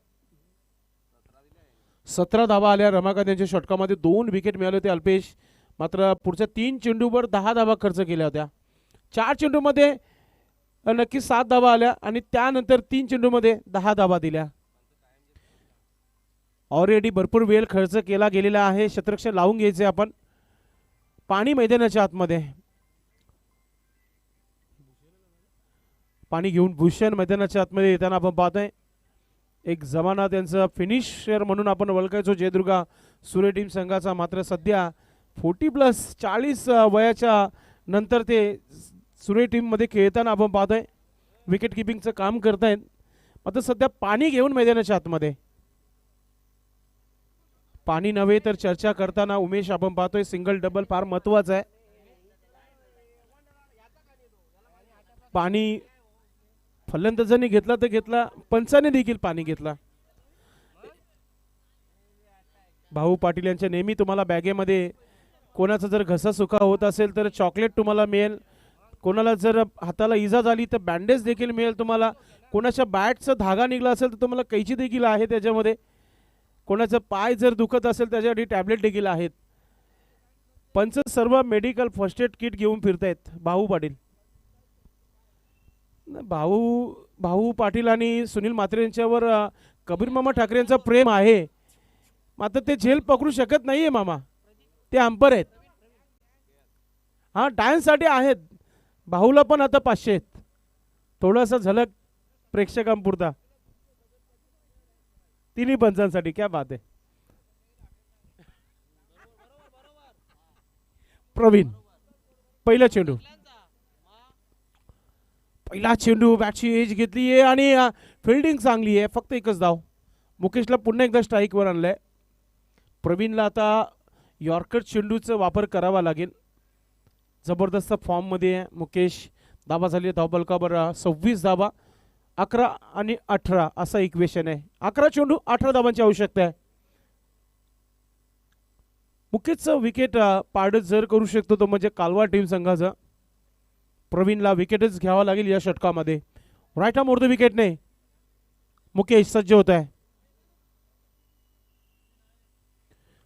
17 धावा आल्या रमाकांत यांच्या षटकामध्ये. 2 विकेट मिळाले होते अल्पेश. मात्र पुढच्या 3 चेंडूवर 10 धावा खर्च केल्या होत्या. 4 चेंडूमध्ये नक्की 7 धावा आल्या आणि त्यानंतर 3 चेंडूमध्ये 10 धावा दिल्या. ऑलरेडी भरपूर वेळ खर्च केला गेलेला आहे. क्षेत्ररक्षण लावून घ्यायचे आपण. पाणी मैदानाच्या आतमध्ये. पाणी घेऊन भूषण मैदानाच्या आतमध्ये येताना आपण पाहतोय. एक जमाना त्यांचा फिनिशर म्हणून आपण ओळखायचो जयदुर्गा सूर्य टीम संघाचा. मात्र सध्या 40+ वयाच्या नंतर ते सूर्य टीम मध्ये खेळताना आपण पाहतोय. विकेट किपिंगचं काम करतायत. मात्र सध्या पाणी घेऊन मैदानाच्या आतमध्ये. पाणी नव्हे तर चर्चा करताना उमेश आपण पाहतोय. सिंगल डबल फार महत्वाचं आहे. पाणी फलंदाजांनी घेतला तर घेतला, पंचाने देखील पाणी घेतला. भाऊ पाटील यांच्या नेहमी तुम्हाला बॅगेमध्ये कोणाचा जर घसा सुका होत असेल तर चॉकलेट तुम्हाला मिळेल. कोणाला जर हाताला इजा झाली तर बँडेज देखील मिळेल तुम्हाला. कोणाच्या बॅटचा धागा निघला असेल तर तुम्हाला कैची देखील आहे त्याच्यामध्ये. कोणाचा पाय जर दुखत असेल त्याच्यासाठी टॅबलेट देखील आहेत. पंच सर्व मेडिकल फर्स्ट एड किट घेऊन फिरतायत भाऊ पाटील. भाऊ पाटील आणि सुनील म्हात्रे यांच्यावर कबीर मामा ठाकरे यांचा प्रेम आहे. मात्र ते झेल पकडू शकत नाहीये मामा. ते अंपर आहेत. हा डान्ससाठी आहेत. भाऊला पण आता 500 आहेत. थोडासा झलक प्रेक्षकांपुरता. तिन्ही पंचांसाठी. क्या बात आहे. प्रवीण पहिला चेंडू. बॅटची एज घेतली आहे आणि फिल्डिंग चांगली आहे. फक्त एकच धाव. मुकेशला पुन्हा एकदा स्ट्राईकवर आणलंय. प्रवीणला आता यॉर्कर चेंडूचा वापर करावा लागेल. जबरदस्त फॉर्म मध्ये आहे मुकेश. धावा झाली धावफलकावर 26 धावा. 11 आणि 18 असा इक्वेशन आहे. 11 चेंडू 18 धावांची आवश्यकता आहे. मुकेशचं विकेट पारडं जर करू शकतो तो म्हणजे कालवा टीम संघाचा. प्रवीणला विकेटच घ्यावा लागेल या षटकामध्ये. राईट आर्म ओव्हर द विकेटने मुकेश सज्ज होत आहे.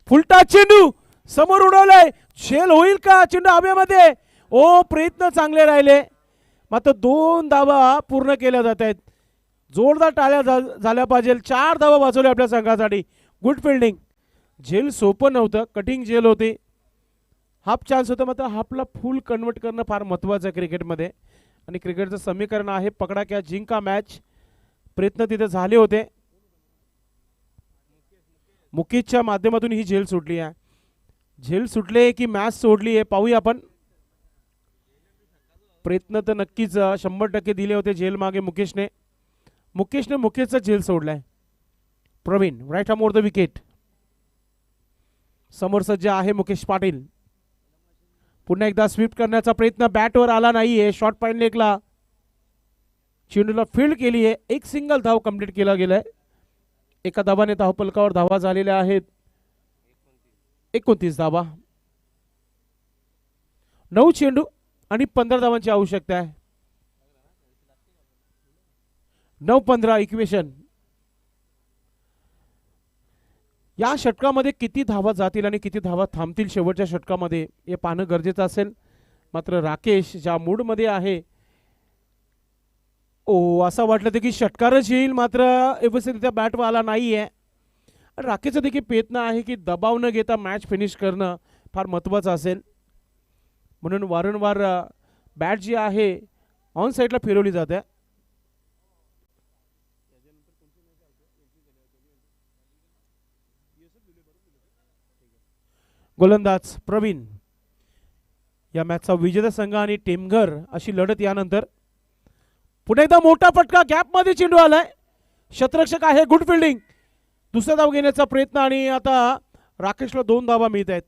फुलटा चेंडू समोर उडवलाय. झेल होईल का चेंडू हवेमध्ये. ओ प्रयत्न चांगले राहिले. मात्र 2 धावा पूर्ण केल्या जात आहेत. जोरदार टाळ्या झाल्या पाहिजे. 4 धावा वाचवल्या आपल्या संघासाठी. Good fielding. झेल सोपं नव्हतं. कटिंग झेल होते. हाफ चान्स होता. मात्र हाफला फुल कन्वर्ट करणं फार महत्त्वाचं आहे क्रिकेटमध्ये. आणि क्रिकेटचं समीकरण आहे पकडा क्या जिंका मॅच. प्रयत्न तिथे झाले होते. मुकेशच्या माध्यमातून ही झेल सुटली आहे. झेल सुटले की मॅच सोडली आहे पाहूया आपण. प्रयत्न तर नक्कीच 100% दिले होते झेल मागे मुकेशने. मुकेशचा झेल सोडलाय. Praveen right arm over the wicket. समोर सज्ज आहे मुकेश पाटील. पुन्हा एकदा स्वीप करण्याचा प्रयत्न बॅटवर आला नाहीये. शॉर्ट पॉइंट लेगला चेंडूला फील्ड केली आहे. एक सिंगल धाव कंप्लीट केला गेलाय. एका धावाने धावफलकावर धावा झालेल्या आहेत 29 धावा. 9 चेंडू आणि 15 धावांची आवश्यकता आहे. 9-15 इक्वेशन. या षटकामध्ये किती धावा जातील आणि किती धावा थांबतील शेवटच्या षटकामध्ये हे पाहणं गरजेचं असेल. मात्र राकेश ज्या मूड मध्ये आहे. असं वाटलं की षटकारच येईल मात्र व्यवस्थितरित्या बॅटवर आला नाहीये. राकेशचं देखील प्रयत्न आहे की दबाव न घेता मॅच फिनिश करणं फार महत्त्वाचं असेल. म्हणून वारंवार बॅट जी आहे ऑन साईडला फिरवली जाते. गोलंदाज प्रवीण या मॅचचा विजेता संघ आणि टेमघर अशी लढत यानंतर. पुन्हा एकदा मोठा फटका, गॅप मध्ये चेंडू आलाय, क्षेत्ररक्षक आहे, गुड फिल्डिंग. दुसरा धाव घेण्याचा प्रयत्न आणि आता राकेशला 2 धावा मिळत आहेत.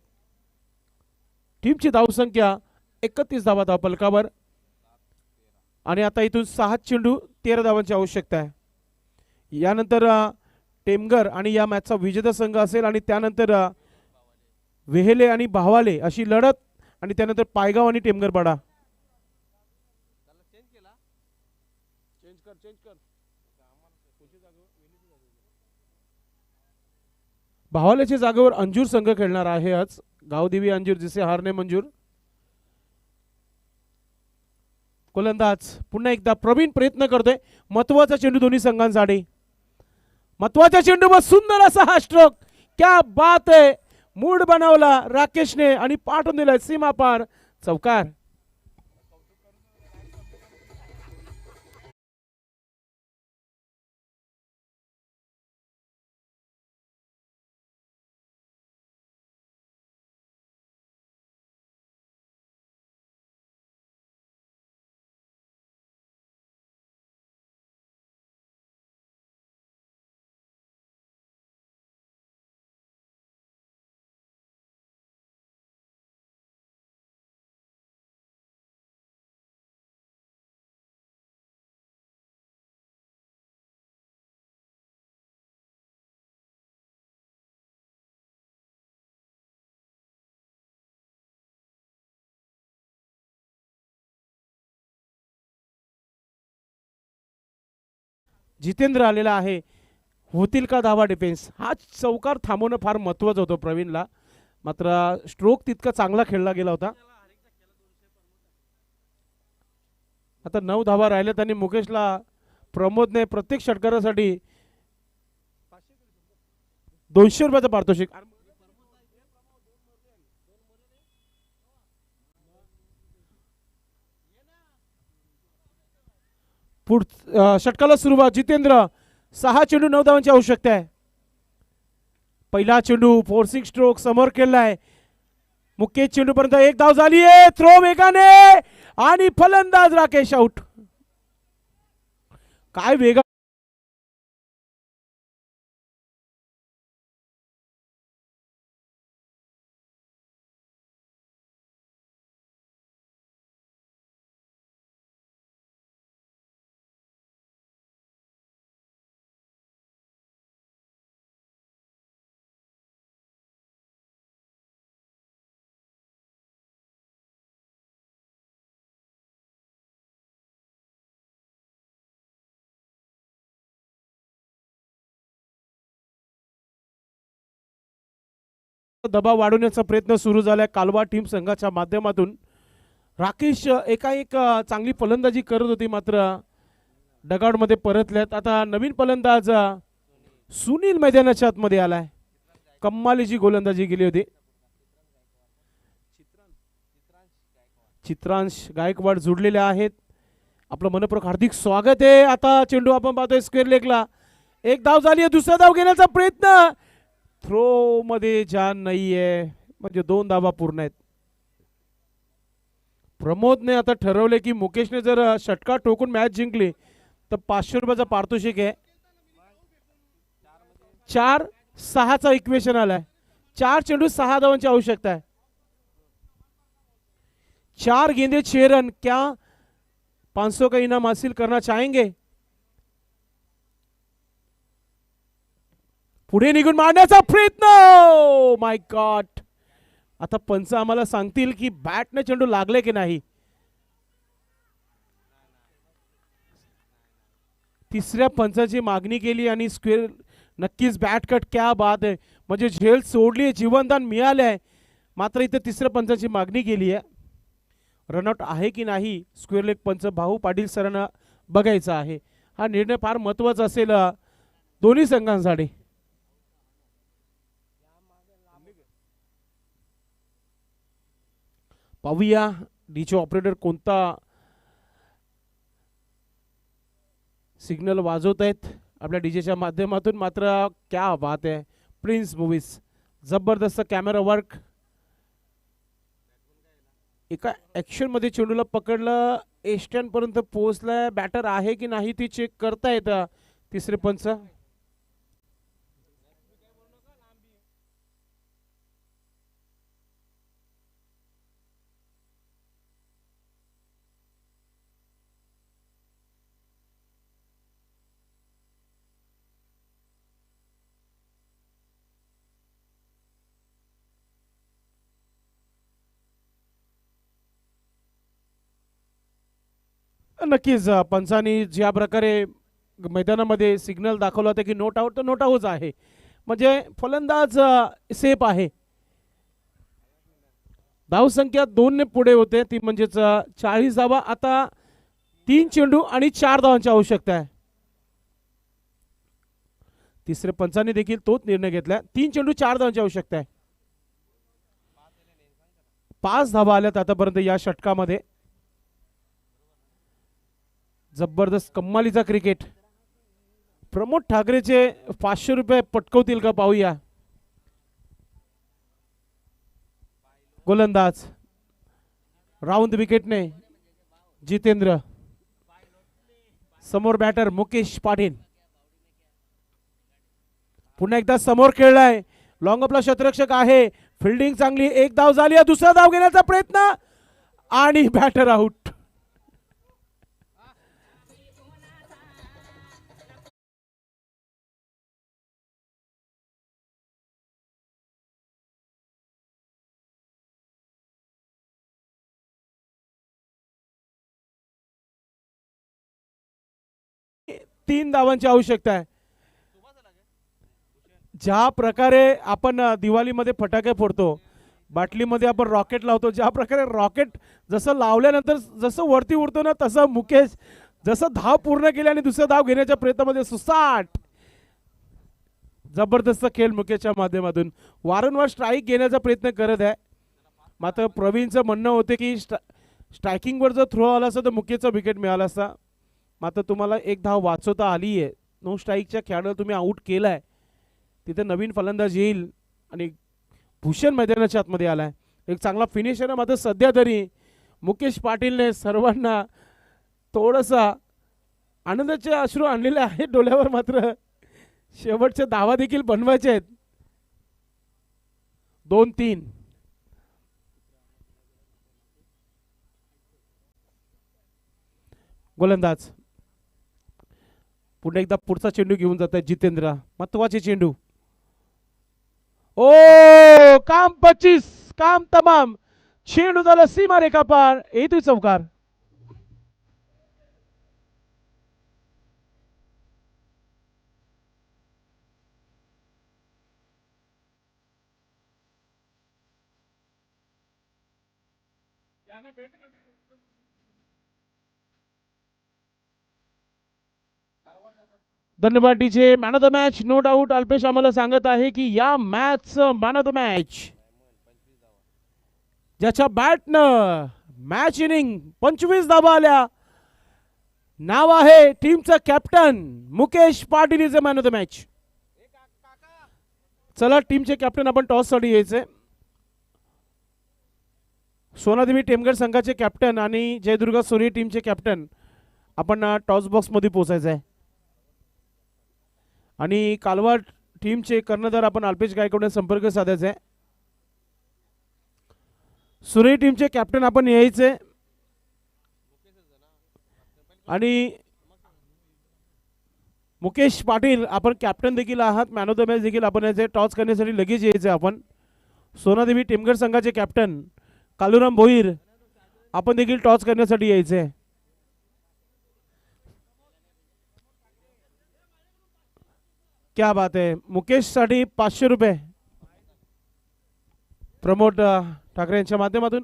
टीमची धावसंख्या 31 धावा धावफलकावर आणि आता इथून 6 चेंडू 13 धावांची आवश्यकता आहे. यानंतर टेमघर आणि या मॅचचा विजेता संघ असेल आणि त्यानंतर वेहेले आणि भावाले अशी लढत आणि त्यानंतर पायगाव आणि टेमघर पाडा. भावाल्याच्या जागेवर अंजूर संघ खेळणार आहे आज. गावदेवी अंजूर जिसे हारने मंजूर. गोलंदाज पुन्हा एकदा प्रवीण प्रयत्न करतोय. महत्वाचा चेंडू दोन्ही संघांसाठी. महत्वाचा चेंडू व सुंदर असा हा स्ट्रोक. क्या बात आहे. मूड बनवला राकेशने आणि पाठवून दिलाय सीमा पार चौकार. जितेंद्र आलेला आहे. होतील का धावा डिफेन्स. हा चौकार थांबवणं फार महत्वाचं होतं प्रवीणला, मात्र स्ट्रोक तितका चांगला खेळला गेला होता. आता 9 धावा राहिल्यात आणि मुकेशला प्रमोदने प्रत्येक षटकारासाठी 200 रुपयाचं पारितोषिक. षटकाला सुरुवात. जितेंद्र 6 चेंडू 9 धावांची आवश्यकता आहे. पहिला चेंडू फोर्सिंग स्ट्रोक समोर केलाय. मुकेश चेंडू पर्यंत 1 धाव झाली आहे. थ्रो वेगाने आणि फलंदाज राकेश आउट. काय वेगा. दबाव वाढवण्याचा प्रयत्न सुरू झालाय कालवा टीम संघाच्या माध्यमातून. राकेश एकाएक चांगली फलंदाजी करत होती, मात्र डगआउट मध्ये परतल्यात. आता नवीन फलंदाज सुनील मैदानाच्या आतमध्ये आलाय. कम्मालीची गोलंदाजी केली होती. चित्रांश गायकवाड जुडलेले आहेत. आपलं मनपूर्वक हार्दिक स्वागत आहे. आता चेंडू आपण पाहतोय स्क्वेअर लेगला. 1 धाव झाली आहे. दुसरा धाव घेण्याचा प्रयत्न. थ्रो मध्ये जान नाहीये, म्हणजे 2 धावा पूर्ण आहेत. प्रमोदने आता ठरवले की मुकेशने जर षटकार ठोकून मॅच जिंकली तर 500 रुपयाचा पारितोषिक आहे. 4-6चा इक्वेशन आलाय. 4 चेंडू 6 धावांची आवश्यकता आहे. 4 गेंदे 6 रन. क्या 500 का इनाम हासिल करना चाहेंगे. पुढे निघून मारण्याचा प्रयत्न. माय गॉड. आता पंच आम्हाला सांगतील की बॅटने चेंडू लागले की नाही. तिसऱ्या पंचाची मागणी केली आणि स्क्वेअर नक्कीच बॅट कट. क्या बात आहे. म्हणजे झेल सोडली, जीवनदान मिळालंय, मात्र इथे तिसऱ्या पंचाची मागणी केली आहे. रनआउट आहे की नाही स्क्वेअर लेग पंच भाऊ पाटील सरांना बघायचा आहे. हा निर्णय फार महत्वाचा असेल दोन्ही संघांसाठी. पाहूया डीचे ऑपरेटर कोणता सिग्नल वाजवत आहेत आपल्या डीजेच्या माध्यमातून. मात्र क्या बात आहे. प्रिन्स मूवीज जबरदस्त कॅमेरा वर्क. एका ऍक्शन मध्ये चेंडूला पकडलं, एस्टन पर्यंत पोहोचलाय, बॅटर आहे की नाही ती चेक करतायत तिसरे पंच. नक्कीच पंचांनी ज्या प्रकारे मैदानामध्ये सिग्नल दाखवला होता की नोट आउट, तर नोट आउट आहे. म्हणजे फलंदाज सेफ आहे. धावसंख्या 2 ने पुढे होते, ती म्हणजेच 40 धावा. आता 3 चेंडू आणि 4 धावांची आवश्यकता आहे. तिसरे पंचांनी देखील तोच निर्णय घेतला. 3 चेंडू 4 धावांची आवश्यकता आहे. 5 धावा आल्यात आतापर्यंत या षटकामध्ये. जबरदस्त कम्मालीचा क्रिकेट. प्रमोद ठाकरेचे 500 रुपये पटकवतील का पाहूया. गोलंदाज राऊंड विकेटने जितेंद्र. समोर बॅटर मुकेश पाटील. पुन्हा एकदा समोर खेळलाय. लॉंग अपला शतरक्षक आहे. फिल्डिंग चांगली. एक धाव झाली. दुसरा धाव घेण्याचा प्रयत्न आणि बॅटर आउट. तीन धावांची आवश्यकता आहे. ज्या प्रकारे आपण दिवाळीमध्ये फटाके फोडतो, बाटलीमध्ये आपण रॉकेट लावतो, ज्या प्रकारे रॉकेट जसं लावल्यानंतर जसं वरती उडतो ना, तसं मुकेश जसं धाव पूर्ण केली आणि दुसरा धाव घेण्याच्या प्रयत्नामध्ये सुसाट. जबरदस्त खेळ मुकेशच्या माध्यमातून. वारंवार स्ट्राईक घेण्याचा प्रयत्न करत आहे. मात्र प्रवीणचं म्हणणं होते की स्ट्रायकिंगवर जर थ्रो आला असता तर मुकेशचा विकेट मिळाला असता. मात्र तुम्हाला एक धाव वाचवता आली आहे. 9 स्ट्राईकच्या खेळाडूला तुम्ही आऊट केलाय. तिथे नवीन फलंदाज येईल आणि भूषण मैदानाच्या आतमध्ये आलाय. एक चांगला फिनिशर. मात्र सध्या तरी मुकेश पाटीलने सर्वांना थोडासा आनंदाचे अश्रू आणलेले आहेत डोळ्यावर. मात्र शेवटचे धावा देखील बनवायचे आहेत. 2-3. गोलंदाज पुन्हा एकदा पुढचा चेंडू घेऊन जात आहे जितेंद्र. महत्वाचे चेंडू. ओ काम 25, काम तमाम. चेंडू झाला सीमा रेखा पार. येतोय चौकार. धन्यवाद DJ. Man of the match no doubt Alpesh आम्हाला सांगत आहे की या match man of the match ज्याच्या बॅटनं मॅच इनिंग 25 धावा आल्या, नाव आहे टीमचा captain Mukesh Patil is a man of the match. चला टीमचे कॅप्टन आपण टॉस साठी यायचे. सोनादेवी टेमगड संघाचे कॅप्टन आणि जयदुर्गा सोनी टीमचे कॅप्टन आपण टॉस बॉक्स मध्ये पोहोचायचं आहे. आणि कालवा टीमचे कर्णधार आपण अल्पेश गायकवाड संपर्क साधायचा आहे. सुरे टीमचे कॅप्टन आपण यायचे आणि मुकेश पाटील आपण कॅप्टन देखील आहात. मॅन ऑफ द मॅच देखील आपण यायचे. टॉस करण्यासाठी लगेच यायचे आपण. सोनादेवी टेमगड संघाचे कॅप्टन कालुराम भोईर आपण देखील टॉस करण्यासाठी यायचे. क्या बात है. मुकेश साठी 500 रुपये प्रमोद ठाकरे यांच्या माध्यमातून.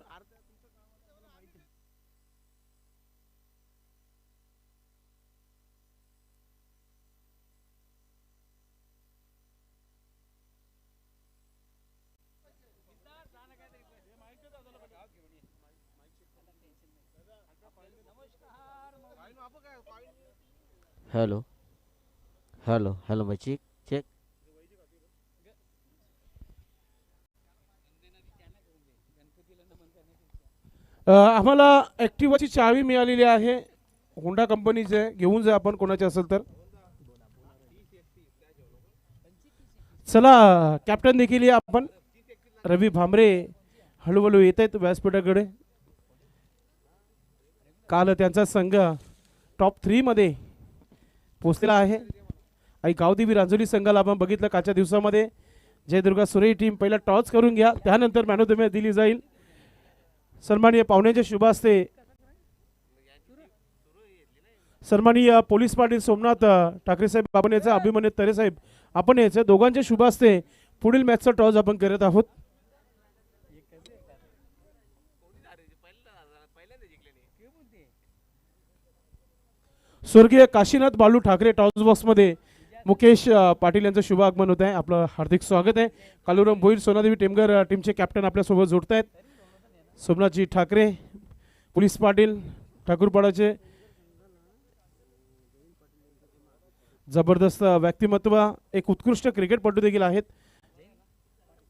हेलो हेलो हेलो भाई चेक चेक. आम्हाला ॲक्टिवाची चावी मिळालेली आहे होंडा कंपनीचे, घेऊन जा आपण कोणाचे असेल तर. चला कॅप्टन देखील या आपण. रवी भांबरे हळूहळू येत आहेत व्यासपीठाकडे. काल त्यांचा संघ टॉप 3 मध्ये पोचलेला आहे. आणि गावदेवी रांजोली संघाला आपण बघितलं कालच्या दिवसामध्ये. जयदुर्गा सुरई टीम पहिला टॉस करून घ्या, त्यानंतर मॅन ऑफ द मॅच दिली जाईल. सन्माननीय पाहुण्यांच्या शुभ हस्ते सन्माननीय पोलीस पाटील सोमनाथ ठाकरे साहेब आपण याचा, अभिमन्यू तरे साहेब आपण याचं, दोघांच्या शुभ हस्ते पुढील मॅचचा टॉस आपण करत आहोत. स्वर्गीय काशीनाथ बालू ठाकरे टॉस बॉक्स मध्ये मुकेश पाटील यांचं शुभ आगमन होत आहे. आपलं हार्दिक स्वागत आहे. कालुराम भोईर सोनादेवी टेमगर टीमचे कॅप्टन आपल्यासोबत जोडत आहेत. सोमनाथजी ठाकरे पोलीस पाटील ठाकूरपाडाचे जबरदस्त व्यक्तिमत्व, एक उत्कृष्ट क्रिकेटपटू देखील आहेत.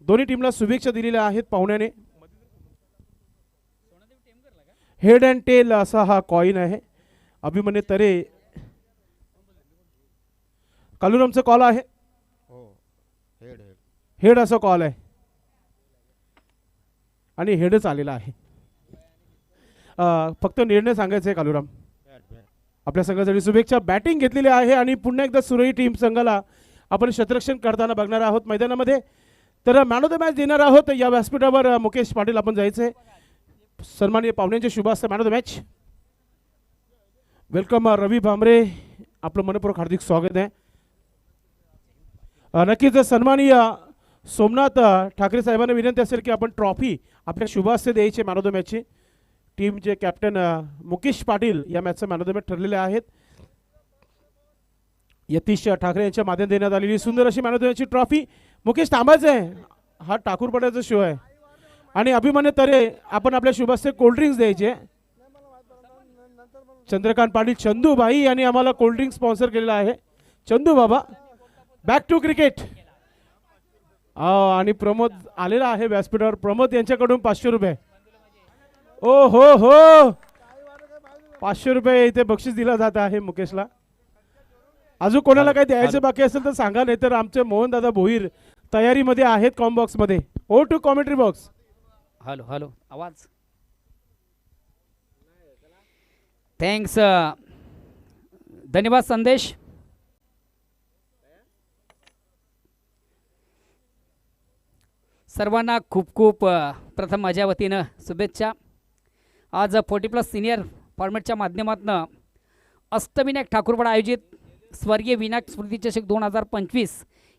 दोन्ही टीमला शुभेच्छा दिलेल्या आहेत पाहुण्याने. हेड अँड टेल असा हा कॉइन आहे. अभिमन्यू तरे कालुरामचा कॉल आहे. हेड असा कॉल आहे आणि हेडच आलेला आहे. फक्त निर्णय सांगायचा आहे कालुराम. आपल्या संघासाठी शुभेच्छा. बॅटिंग घेतलेली आहे आणि पुन्हा एकदा सुरई टीम संघाला आपण शतरक्षण करताना बघणार आहोत मैदानामध्ये. तर मॅन ऑफ द मॅच देणार आहोत या व्यासपीठावर. मुकेश पाटील आपण जायचंय. सन्माननीय पाहुण्यांचे शुभ असतं man of the match. Welcome Ravi Bhambare, आपलं मनपूर्वक हार्दिक स्वागत आहे. नक्कीच सन्माननीय सोमनाथ ठाकरे साहेबांना विनंती असेल की आपण ट्रॉफी आपल्या शुभ हस्ते द्यायचे मॅन ऑफ द मॅचची. टीमचे कॅप्टन मुकेश पाटील या मॅचचा मॅन ऑफ द मॅच ठरलेले आहेत. यतीश ठाकरे यांच्या माध्यमातून देण्यात आलेली सुंदर अशी मॅन ऑफ द मॅचची ट्रॉफी. मुकेश थांबायचं आहे, हा ठाकूरपाड्याचा शो आहे. आणि अभिमन्यू तरे आपण आपल्या शुभ हस्ते कोल्ड्रिंक्स द्यायचे. चंद्रकांत पाटील चंदूबाई यांनी आम्हाला कोल्ड्रिंक स्पॉन्सर केलेला आहे. चंदू बाबा बॅक टू क्रिकेट. आणि प्रमोद आलेला आहे व्यासपीठावर. प्रमोद यांच्याकडून 500 रुपये. ओ हो हो, 500 रुपये इथे बक्षीस दिला जात आहे मुकेशला. अजून कोणाला काही द्यायचं बाकी असेल तर सांगा, नाही तर आमचे मोहनदादा भोईर तयारीमध्ये आहेत कॉम बॉक्स मध्ये. Oh to commentary box. Hello hello, आवाज. थँक्स, धन्यवाद संदेश. सर्वांना खूप खूप प्रथम माझ्या वतीनं शुभेच्छा. आज 40+ सिनियर फॉर्मॅटच्या माध्यमातून अष्टविनायक ठाकूरपाडा आयोजित स्वर्गीय विनायक स्मृती चषक 2025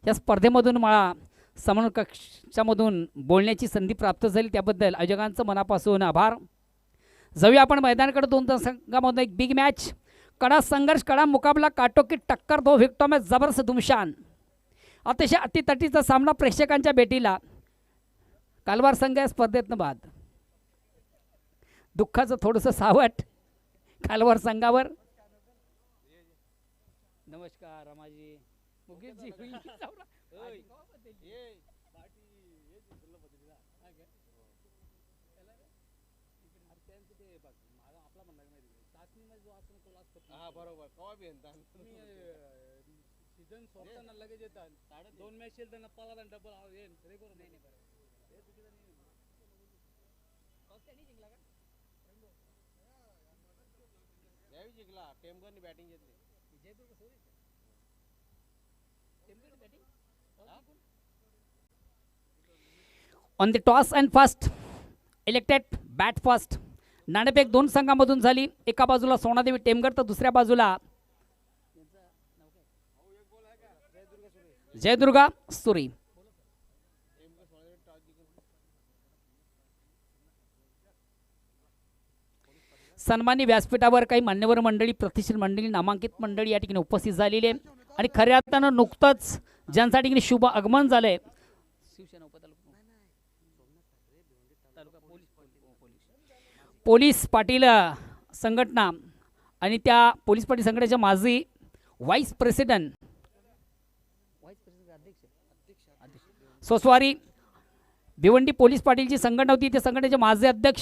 या स्पर्धेमधून मला समन्वय कक्षामधून बोलण्याची संधी प्राप्त झाली, त्याबद्दल आयोजकांचं मनापासून आभार. जाऊया आपण मैदानाकडे. दोन संघामधून एक बिग मॅच, कडा संघर्ष, कडा मुकाबला, काटोकी टक्कर, दो विकेटों में जबरदस्त धुमशान. अतिशय अटीतटीचा सामना प्रेक्षकांच्या भेटीला. कालवार संघ या स्पर्धेतनं बाद. दुःखाचं थोडंसं सावट कालवार संघावर. नमस्कार Ramaji, Mukeshji. On the toss and first elected bat first. नाणेफेक दोन संघामधून झाली. एका बाजूला सोनादेवी टेमगर तर दुसऱ्या बाजूला जयदुर्गा सुरी. सन्मानी व्यासपीठावर काही मान्यवर मंडळी, प्रतिष्ठित मंडळी, नामांकित मंडळी या ठिकाणी उपस्थित झालेली आहे. आणि खऱ्या अर्थानं नुकतंच ज्यांच्या ठिकाणी शुभ आगमन झालंय, पोलीस पाटील संघटना आणि त्या पोलीस पाटील संघटनेच्या माजी व्हाईस प्रेसिडेंट सोसवारी भिवंडी पोलीस पाटीलची संघटना होती, त्या संघटनेचे माजी अध्यक्ष